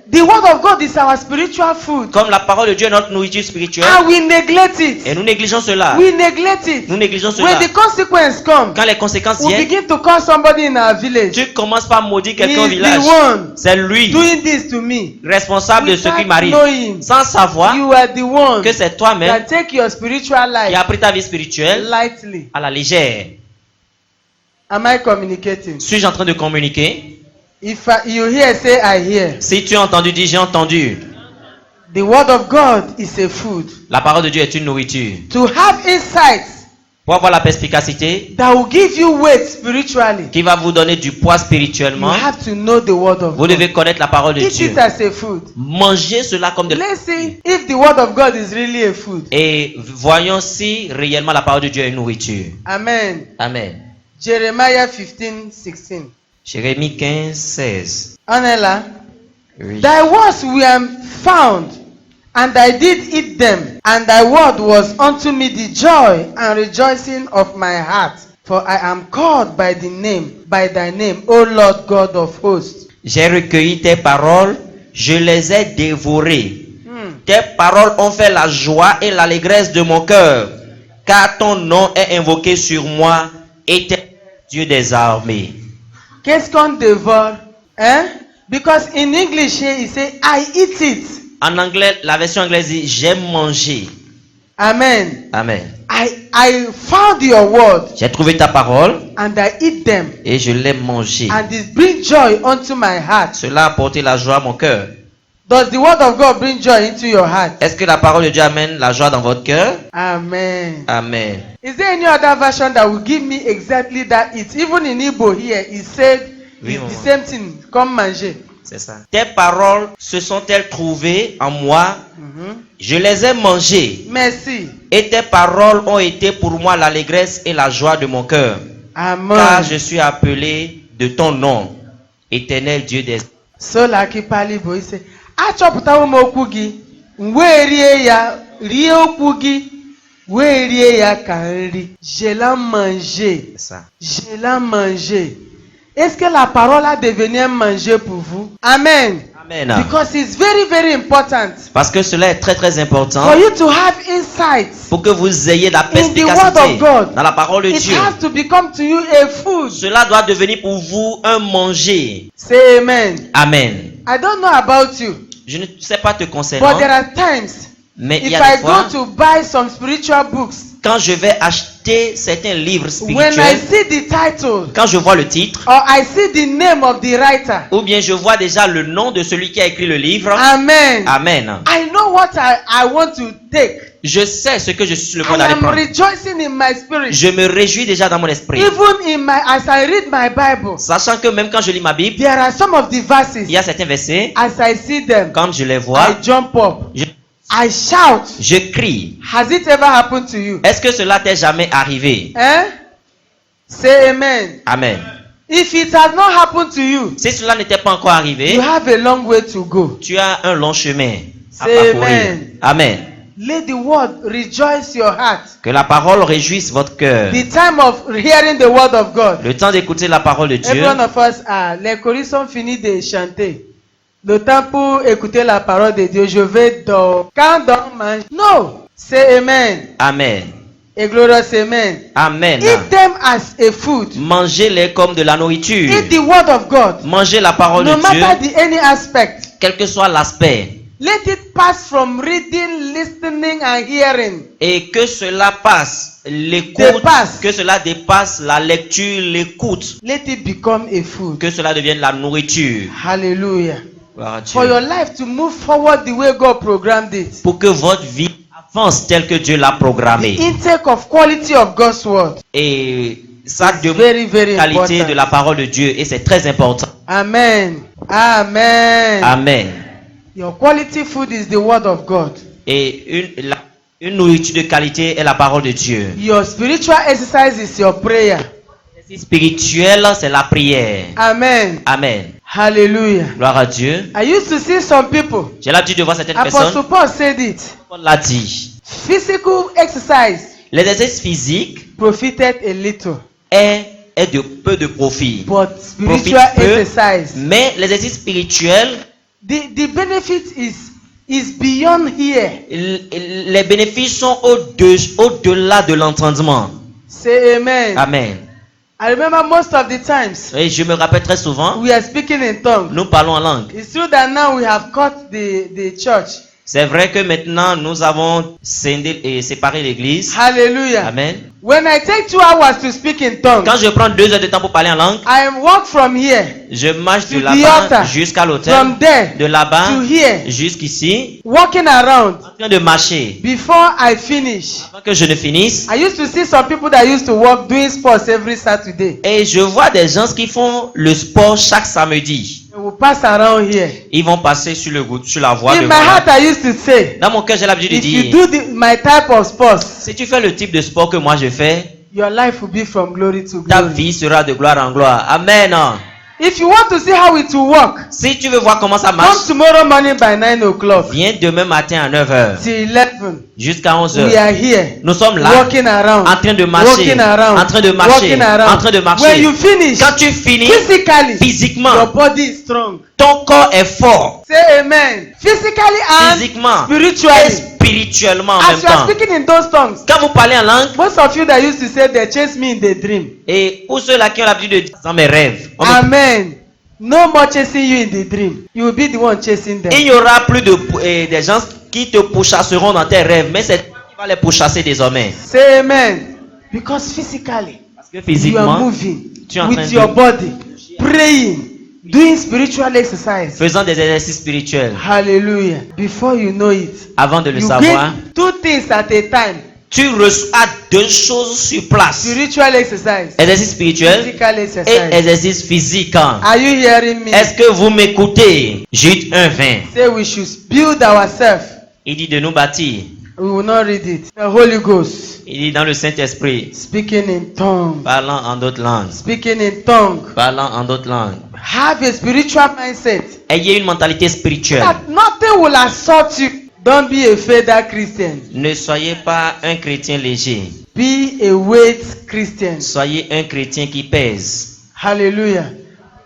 [SPEAKER 1] the word of God is our spiritual food,
[SPEAKER 2] Comme la parole de Dieu est notre nourriture spirituelle.
[SPEAKER 1] and we neglect
[SPEAKER 2] Et
[SPEAKER 1] it.
[SPEAKER 2] nous négligeons cela.
[SPEAKER 1] We neglect it.
[SPEAKER 2] Nous négligeons
[SPEAKER 1] When
[SPEAKER 2] cela.
[SPEAKER 1] the consequence comes,
[SPEAKER 2] Quand les conséquences
[SPEAKER 1] we
[SPEAKER 2] viennent,
[SPEAKER 1] begin to call somebody in our village.
[SPEAKER 2] tu commences par maudire
[SPEAKER 1] He
[SPEAKER 2] quelqu'un au
[SPEAKER 1] is
[SPEAKER 2] village.
[SPEAKER 1] the one
[SPEAKER 2] C'est lui,
[SPEAKER 1] doing this to me.
[SPEAKER 2] responsable de ce qui
[SPEAKER 1] Without
[SPEAKER 2] m'arrive.
[SPEAKER 1] knowing,
[SPEAKER 2] Sans savoir
[SPEAKER 1] you are the one
[SPEAKER 2] que c'est toi-même
[SPEAKER 1] that take your spiritual
[SPEAKER 2] qui
[SPEAKER 1] life
[SPEAKER 2] as pris ta vie spirituelle
[SPEAKER 1] lightly.
[SPEAKER 2] à la légère.
[SPEAKER 1] Am I communicating?
[SPEAKER 2] Suis-je en train de communiquer?
[SPEAKER 1] If you hear, say I hear.
[SPEAKER 2] Si tu as entendu, dis j'ai entendu.
[SPEAKER 1] The word of God is a food.
[SPEAKER 2] La parole de Dieu est une nourriture.
[SPEAKER 1] To have insights
[SPEAKER 2] pour avoir la perspicacité,
[SPEAKER 1] that will give you weight spiritually,
[SPEAKER 2] qui va vous donner du poids
[SPEAKER 1] you
[SPEAKER 2] spirituellement,
[SPEAKER 1] have to know the word of
[SPEAKER 2] vous
[SPEAKER 1] God.
[SPEAKER 2] devez connaître la parole de
[SPEAKER 1] Eat
[SPEAKER 2] Dieu.
[SPEAKER 1] it as a food.
[SPEAKER 2] Mangez cela comme de la...
[SPEAKER 1] Let's see if the word of God is really a food.
[SPEAKER 2] Et voyons si réellement la parole de Dieu est une nourriture.
[SPEAKER 1] Amen.
[SPEAKER 2] Amen.
[SPEAKER 1] Jeremiah 15:16.
[SPEAKER 2] Jérémie 15, 16.
[SPEAKER 1] On est là.
[SPEAKER 2] Oui.
[SPEAKER 1] Thy words were found, and I did eat them, and thy word was unto me the joy and rejoicing of my heart. For I am called by thy name, O Lord God of hosts.
[SPEAKER 2] J'ai recueilli tes paroles, je les ai dévorées. Tes paroles ont fait la joie et l'allégresse de mon cœur, car ton nom est invoqué sur moi, Éternel Dieu des armées.
[SPEAKER 1] Qu'est-ce qu'on dévore? Hein? Because in English here it say, I eat it.
[SPEAKER 2] En anglais, la version anglaise dit j'ai mangé.
[SPEAKER 1] Amen.
[SPEAKER 2] Amen.
[SPEAKER 1] I found your word
[SPEAKER 2] J'ai trouvé ta parole
[SPEAKER 1] and I eat them,
[SPEAKER 2] et je l'ai mangé.
[SPEAKER 1] and it bring joy unto my heart.
[SPEAKER 2] Cela a apporté la joie à mon cœur.
[SPEAKER 1] Does the word of God bring joy into your heart?
[SPEAKER 2] Est-ce que la parole de Dieu amène la joie dans votre cœur?
[SPEAKER 1] Amen.
[SPEAKER 2] Amen.
[SPEAKER 1] Is there any other version that will give me exactly that it? Even in Igbo here, it said
[SPEAKER 2] Oui,
[SPEAKER 1] it's
[SPEAKER 2] maman.
[SPEAKER 1] the same thing. Comme manger.
[SPEAKER 2] C'est ça. Tes paroles se sont-elles trouvées en moi?
[SPEAKER 1] Mhm.
[SPEAKER 2] Je les ai mangées.
[SPEAKER 1] Merci.
[SPEAKER 2] Et tes paroles ont été pour moi l'allégresse et la joie de mon cœur.
[SPEAKER 1] Amen.
[SPEAKER 2] Car je suis appelé de ton nom, Éternel Dieu des...
[SPEAKER 1] So like pali boy say, achọpụtawo m okwu gị, wee rie ya, rie okwu gị, wee rie ya ka nri. Je l'ai mangé.
[SPEAKER 2] C'est ça.
[SPEAKER 1] Je l'ai mangé. Est-ce que la parole a devenu un manger pour vous? Amen.
[SPEAKER 2] Amen.
[SPEAKER 1] Because it's very, very important
[SPEAKER 2] Parce que cela est très très important
[SPEAKER 1] for you to have insights.
[SPEAKER 2] pour que vous ayez la
[SPEAKER 1] In the word
[SPEAKER 2] perspicacité
[SPEAKER 1] of God.
[SPEAKER 2] dans la parole de
[SPEAKER 1] It
[SPEAKER 2] Dieu.
[SPEAKER 1] has to become to you a food.
[SPEAKER 2] Cela doit devenir pour vous un manger.
[SPEAKER 1] Say amen.
[SPEAKER 2] Amen.
[SPEAKER 1] I don't know about you,
[SPEAKER 2] Je ne sais pas te concernant,
[SPEAKER 1] but there are times
[SPEAKER 2] mais il y
[SPEAKER 1] if
[SPEAKER 2] a
[SPEAKER 1] I
[SPEAKER 2] des fois,
[SPEAKER 1] go to buy some spiritual books,
[SPEAKER 2] quand je vais acheter certains livres
[SPEAKER 1] when I
[SPEAKER 2] spirituels,
[SPEAKER 1] see the title
[SPEAKER 2] quand je vois le titre,
[SPEAKER 1] or I see the name of the writer,
[SPEAKER 2] ou bien je vois déjà le nom de celui qui a écrit le livre,
[SPEAKER 1] amen,
[SPEAKER 2] Amen.
[SPEAKER 1] I know what I want to take.
[SPEAKER 2] Je sais ce que je suis sur le point
[SPEAKER 1] I
[SPEAKER 2] d'aller
[SPEAKER 1] am
[SPEAKER 2] prendre.
[SPEAKER 1] rejoicing in my spirit.
[SPEAKER 2] Je me réjouis déjà dans mon esprit.
[SPEAKER 1] Even as I read my Bible,
[SPEAKER 2] Sachant que même quand je lis ma Bible,
[SPEAKER 1] there are some of the verses,
[SPEAKER 2] il y a certains versets,
[SPEAKER 1] as I see them,
[SPEAKER 2] quand je les vois,
[SPEAKER 1] I jump up,
[SPEAKER 2] je,
[SPEAKER 1] I shout.
[SPEAKER 2] je crie.
[SPEAKER 1] Has it ever happened to you?
[SPEAKER 2] Est-ce que cela t'est jamais arrivé?
[SPEAKER 1] Eh? Say amen.
[SPEAKER 2] Amen.
[SPEAKER 1] If it has not happened to you,
[SPEAKER 2] Si cela n'était pas encore arrivé,
[SPEAKER 1] you have a long way to go.
[SPEAKER 2] tu as un long chemin à
[SPEAKER 1] Say
[SPEAKER 2] parcourir.
[SPEAKER 1] amen.
[SPEAKER 2] Amen.
[SPEAKER 1] Let the word rejoice your heart.
[SPEAKER 2] Que la parole réjouisse votre cœur.
[SPEAKER 1] The time of hearing the word of God.
[SPEAKER 2] Le temps d'écouter la parole de Dieu.
[SPEAKER 1] Every one of us are. Les choristes ont fini de chanter. Le temps pour écouter la parole de Dieu. Je vais dormir. Quand on mange. No. Say amen.
[SPEAKER 2] Amen.
[SPEAKER 1] A glorious amen.
[SPEAKER 2] Amen.
[SPEAKER 1] Eat them as a food.
[SPEAKER 2] Mangez-les comme de la nourriture.
[SPEAKER 1] Eat the word of God.
[SPEAKER 2] Mangez la parole
[SPEAKER 1] No
[SPEAKER 2] de
[SPEAKER 1] matter
[SPEAKER 2] Dieu,
[SPEAKER 1] the any aspect.
[SPEAKER 2] quel que soit l'aspect.
[SPEAKER 1] Let it pass from reading, listening and hearing.
[SPEAKER 2] Et que cela passe, l'écoute,
[SPEAKER 1] Dépasse.
[SPEAKER 2] que cela dépasse la lecture, l'écoute.
[SPEAKER 1] Let it become a food.
[SPEAKER 2] Que cela devienne la nourriture.
[SPEAKER 1] Hallelujah.
[SPEAKER 2] Gloire à
[SPEAKER 1] For
[SPEAKER 2] Dieu.
[SPEAKER 1] your life to move forward the way God programmed it.
[SPEAKER 2] Pour que votre vie avance tel que Dieu l'a
[SPEAKER 1] The
[SPEAKER 2] programmé.
[SPEAKER 1] intake of quality of God's word.
[SPEAKER 2] Et ça
[SPEAKER 1] Is
[SPEAKER 2] demande
[SPEAKER 1] very, very
[SPEAKER 2] la qualité
[SPEAKER 1] important.
[SPEAKER 2] de la parole de Dieu. Et c'est très important.
[SPEAKER 1] Amen. Amen.
[SPEAKER 2] Amen.
[SPEAKER 1] Your quality food is the word of God.
[SPEAKER 2] Et une nourriture de qualité est la parole de Dieu.
[SPEAKER 1] Your spiritual exercise is your prayer.
[SPEAKER 2] L'exercice spirituel, c'est la prière.
[SPEAKER 1] Amen.
[SPEAKER 2] Amen.
[SPEAKER 1] Hallelujah.
[SPEAKER 2] Gloire à Dieu.
[SPEAKER 1] I used to see some people.
[SPEAKER 2] J'ai l'habitude de voir certaines
[SPEAKER 1] Apostle
[SPEAKER 2] personnes.
[SPEAKER 1] Paul said it.
[SPEAKER 2] On l'a dit.
[SPEAKER 1] Physical exercise
[SPEAKER 2] L'exercice physique
[SPEAKER 1] profited a little,
[SPEAKER 2] est de peu de profit.
[SPEAKER 1] but
[SPEAKER 2] Profite
[SPEAKER 1] spiritual
[SPEAKER 2] peu,
[SPEAKER 1] exercise,
[SPEAKER 2] mais l'exercice spirituel,
[SPEAKER 1] the benefit is beyond here.
[SPEAKER 2] les bénéfices sont au-delà de l'entendement.
[SPEAKER 1] Say amen.
[SPEAKER 2] Amen.
[SPEAKER 1] I remember most of the times
[SPEAKER 2] Et je me rappelle très souvent,
[SPEAKER 1] we are speaking in tongues.
[SPEAKER 2] nous parlons en langue.
[SPEAKER 1] It's true that now we have cut the church.
[SPEAKER 2] C'est vrai que maintenant nous avons scindé et séparé l'église.
[SPEAKER 1] Hallelujah.
[SPEAKER 2] Amen.
[SPEAKER 1] When I take 2 hours to speak in tongues,
[SPEAKER 2] Quand je prends 2 heures de temps pour parler en langue,
[SPEAKER 1] I walk from here
[SPEAKER 2] je marche de
[SPEAKER 1] to the
[SPEAKER 2] là-bas
[SPEAKER 1] altar,
[SPEAKER 2] jusqu'à l'autel,
[SPEAKER 1] from there
[SPEAKER 2] de là-bas
[SPEAKER 1] to here,
[SPEAKER 2] jusqu'ici,
[SPEAKER 1] walking around.
[SPEAKER 2] en train de marcher.
[SPEAKER 1] Before I finish,
[SPEAKER 2] Avant que je ne finisse,
[SPEAKER 1] I used to see some people that used to walk doing sports every Saturday.
[SPEAKER 2] et je vois des gens qui font le sport chaque samedi.
[SPEAKER 1] They will pass around here.
[SPEAKER 2] Ils vont passer sur la voie
[SPEAKER 1] In
[SPEAKER 2] de
[SPEAKER 1] my heart,
[SPEAKER 2] voilà.
[SPEAKER 1] I used to say,
[SPEAKER 2] Dans mon cœur, j'ai l'habitude de
[SPEAKER 1] if you
[SPEAKER 2] dire,
[SPEAKER 1] do my type of sports,
[SPEAKER 2] si tu fais le type de sport que moi je fais,
[SPEAKER 1] your life will be from glory to
[SPEAKER 2] ta
[SPEAKER 1] glory.
[SPEAKER 2] vie sera de gloire en gloire. Amen.
[SPEAKER 1] If you want to see how it will work,
[SPEAKER 2] Si tu veux voir comment ça
[SPEAKER 1] come
[SPEAKER 2] marche,
[SPEAKER 1] tomorrow morning by 9 o'clock
[SPEAKER 2] viens demain matin à 9h
[SPEAKER 1] till 11.
[SPEAKER 2] jusqu'à 11h.
[SPEAKER 1] We are here,
[SPEAKER 2] Nous sommes là,
[SPEAKER 1] walking around,
[SPEAKER 2] en train de marcher,
[SPEAKER 1] walking around,
[SPEAKER 2] en train de marcher,
[SPEAKER 1] walking around.
[SPEAKER 2] en train de marcher.
[SPEAKER 1] When you finish,
[SPEAKER 2] Quand tu finis,
[SPEAKER 1] physically,
[SPEAKER 2] physiquement,
[SPEAKER 1] your body is strong.
[SPEAKER 2] ton corps est fort.
[SPEAKER 1] Say amen. Physically and
[SPEAKER 2] Physiquement et
[SPEAKER 1] spiritually.
[SPEAKER 2] spirituellement en
[SPEAKER 1] As
[SPEAKER 2] même
[SPEAKER 1] you are
[SPEAKER 2] temps.
[SPEAKER 1] speaking in those tongues,
[SPEAKER 2] Quand vous parlez en langue,
[SPEAKER 1] most of you that used to say they chase me in the dream.
[SPEAKER 2] et pour ceux-là qui ont l'habitude de dire dans mes rêves,
[SPEAKER 1] Amen. No more chasing you in the dream. You will be the one chasing them.
[SPEAKER 2] il n'y aura plus des gens qui te pourchasseront dans tes rêves, mais c'est toi qui vas les pourchasser désormais.
[SPEAKER 1] Say amen. Because physically,
[SPEAKER 2] Parce que
[SPEAKER 1] you are
[SPEAKER 2] physiquement,
[SPEAKER 1] moving
[SPEAKER 2] tu es en train
[SPEAKER 1] with
[SPEAKER 2] de-
[SPEAKER 1] your body, praying, doing spiritual exercise.
[SPEAKER 2] faisant des exercices spirituels,
[SPEAKER 1] Hallelujah. Before you know it,
[SPEAKER 2] avant de le
[SPEAKER 1] you
[SPEAKER 2] savoir,
[SPEAKER 1] get 2 things at a time.
[SPEAKER 2] tu reçois 2 choses sur place.
[SPEAKER 1] Spiritual exercise,
[SPEAKER 2] Exercice spirituel
[SPEAKER 1] physical
[SPEAKER 2] et
[SPEAKER 1] exercise.
[SPEAKER 2] exercice physique.
[SPEAKER 1] Are you hearing me?
[SPEAKER 2] Est-ce que vous m'écoutez? Jude 1:20.
[SPEAKER 1] Say we should build ourselves.
[SPEAKER 2] Il dit de nous bâtir.
[SPEAKER 1] We will not read it. The Holy Ghost
[SPEAKER 2] Il dit dans le Saint-Esprit,
[SPEAKER 1] speaking in tongues.
[SPEAKER 2] parlant en d'autres langues.
[SPEAKER 1] Speaking in tongues.
[SPEAKER 2] Parlant en d'autres langues.
[SPEAKER 1] Have a spiritual mindset.
[SPEAKER 2] Ayez une mentalité spirituelle.
[SPEAKER 1] That nothing will assault you. Don't be a feather Christian.
[SPEAKER 2] Ne soyez pas un chrétien léger.
[SPEAKER 1] Be a weight Christian.
[SPEAKER 2] Soyez un chrétien qui pèse.
[SPEAKER 1] Hallelujah.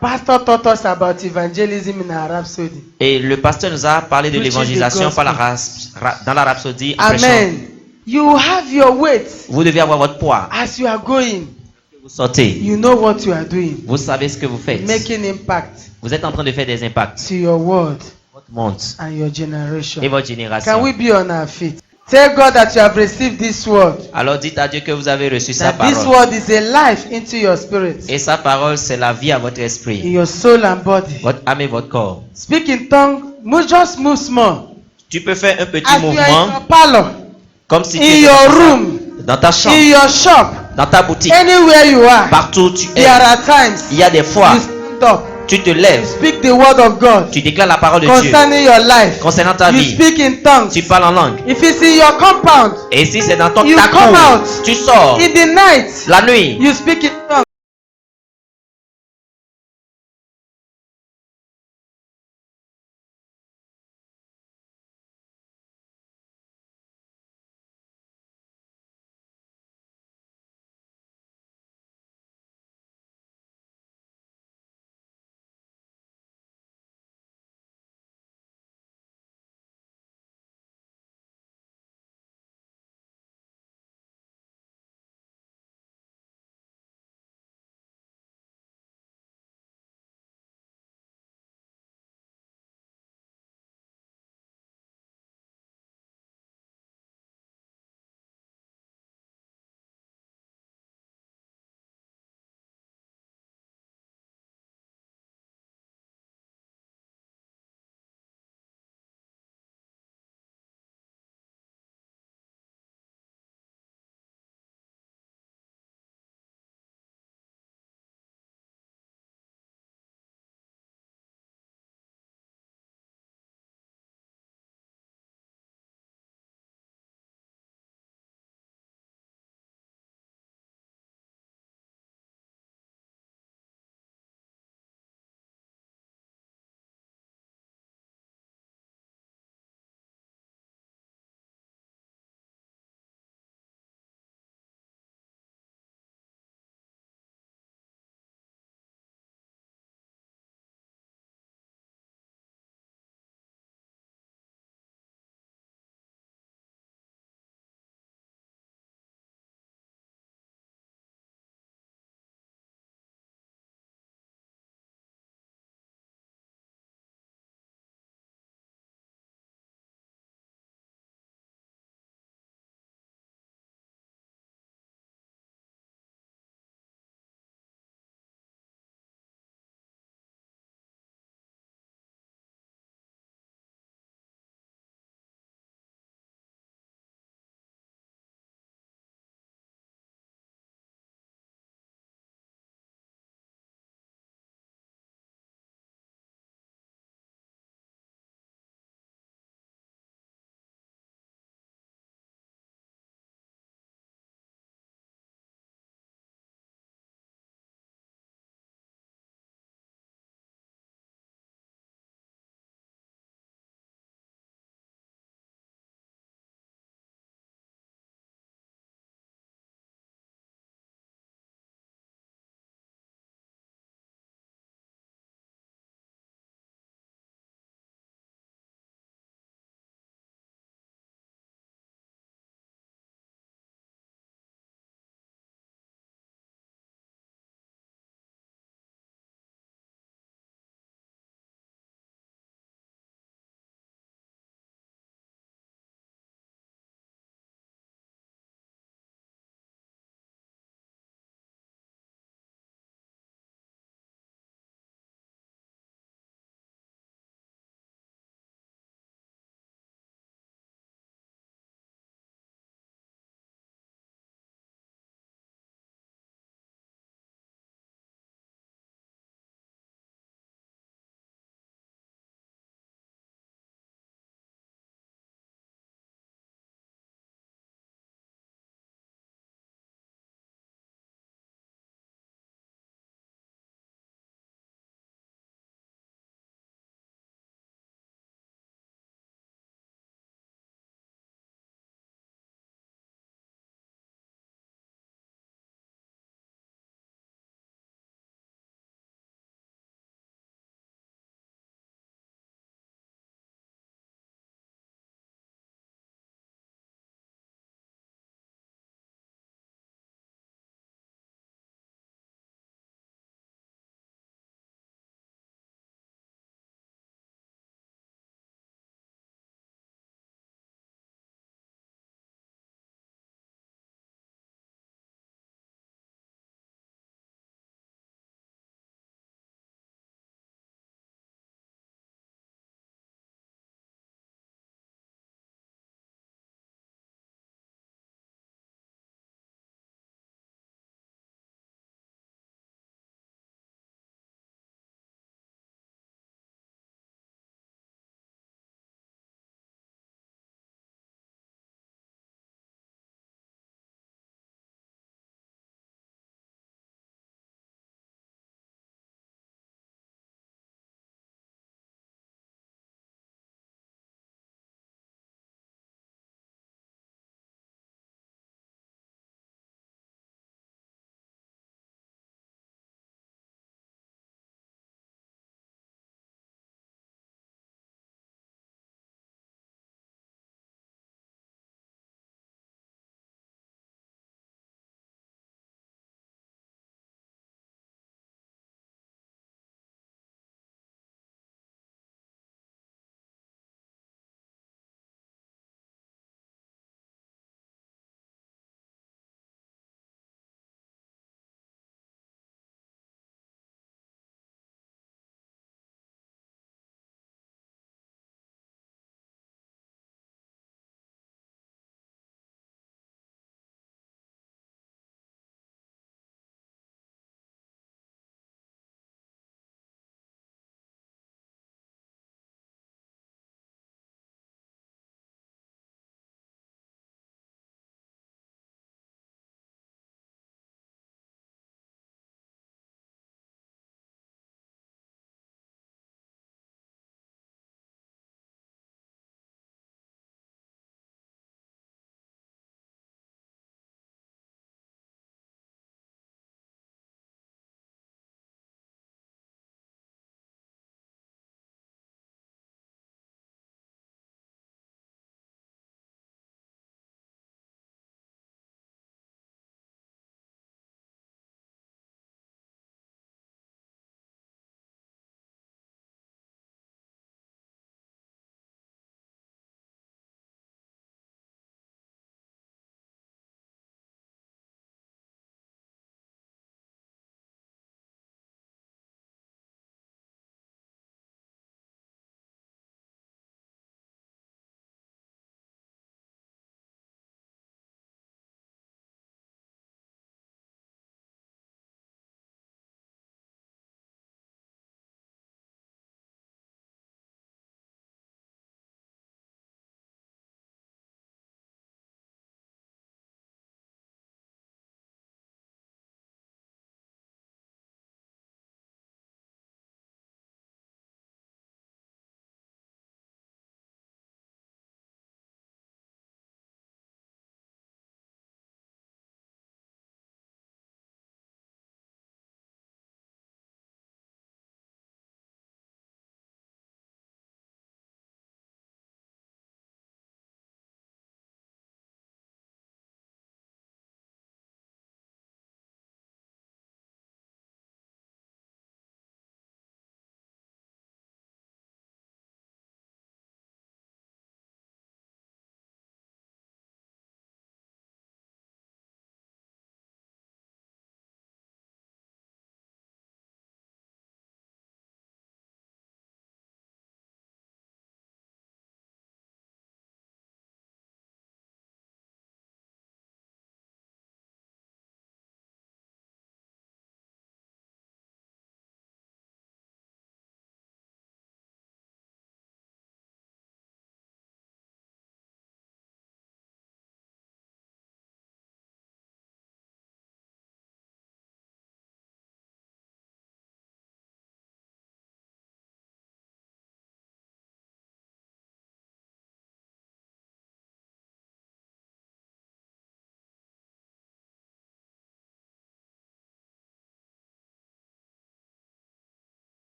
[SPEAKER 1] Pastor taught us about evangelism in our Rhapsody.
[SPEAKER 2] Et le pasteur nous a parlé de
[SPEAKER 1] Preaching
[SPEAKER 2] l'évangélisation
[SPEAKER 1] the
[SPEAKER 2] par dans la rhapsodie. en prêchant.
[SPEAKER 1] Amen. You have your weight
[SPEAKER 2] Vous devez avoir votre poids.
[SPEAKER 1] as you are going.
[SPEAKER 2] Vous sortez.
[SPEAKER 1] You know what you are doing.
[SPEAKER 2] Vous savez ce que vous faites.
[SPEAKER 1] Making impact
[SPEAKER 2] Vous êtes en train de faire des impacts.
[SPEAKER 1] to your world
[SPEAKER 2] Votre monde
[SPEAKER 1] and your generation.
[SPEAKER 2] et votre
[SPEAKER 1] Can
[SPEAKER 2] génération.
[SPEAKER 1] we be on our feet? Tell God that you have received this word.
[SPEAKER 2] Alors dites à Dieu que vous avez reçu sa
[SPEAKER 1] That this
[SPEAKER 2] parole.
[SPEAKER 1] word is a life into your spirit,
[SPEAKER 2] Et sa parole, c'est la vie à votre
[SPEAKER 1] in
[SPEAKER 2] esprit,
[SPEAKER 1] your soul and body.
[SPEAKER 2] votre âme et votre corps.
[SPEAKER 1] Speak in tongue. Just move small.
[SPEAKER 2] Tu peux faire un petit
[SPEAKER 1] As you are in your
[SPEAKER 2] mouvement
[SPEAKER 1] parlor,
[SPEAKER 2] comme si tu
[SPEAKER 1] in
[SPEAKER 2] étais
[SPEAKER 1] your room,
[SPEAKER 2] dans ta chambre,
[SPEAKER 1] in your shop,
[SPEAKER 2] dans ta boutique,
[SPEAKER 1] anywhere you are.
[SPEAKER 2] partout où tu
[SPEAKER 1] There
[SPEAKER 2] es.
[SPEAKER 1] are times
[SPEAKER 2] Il y a des fois,
[SPEAKER 1] you stand up,
[SPEAKER 2] tu te lèves,
[SPEAKER 1] speak the word of God
[SPEAKER 2] tu déclares la parole de Dieu
[SPEAKER 1] concerning your life.
[SPEAKER 2] concernant ta
[SPEAKER 1] You
[SPEAKER 2] vie.
[SPEAKER 1] speak in tongues.
[SPEAKER 2] Tu parles en langue.
[SPEAKER 1] If it's in your compound,
[SPEAKER 2] Et si c'est dans ton
[SPEAKER 1] You
[SPEAKER 2] ta
[SPEAKER 1] come
[SPEAKER 2] cour,
[SPEAKER 1] out.
[SPEAKER 2] tu sors
[SPEAKER 1] in the night,
[SPEAKER 2] la nuit.
[SPEAKER 1] you speak in tongues.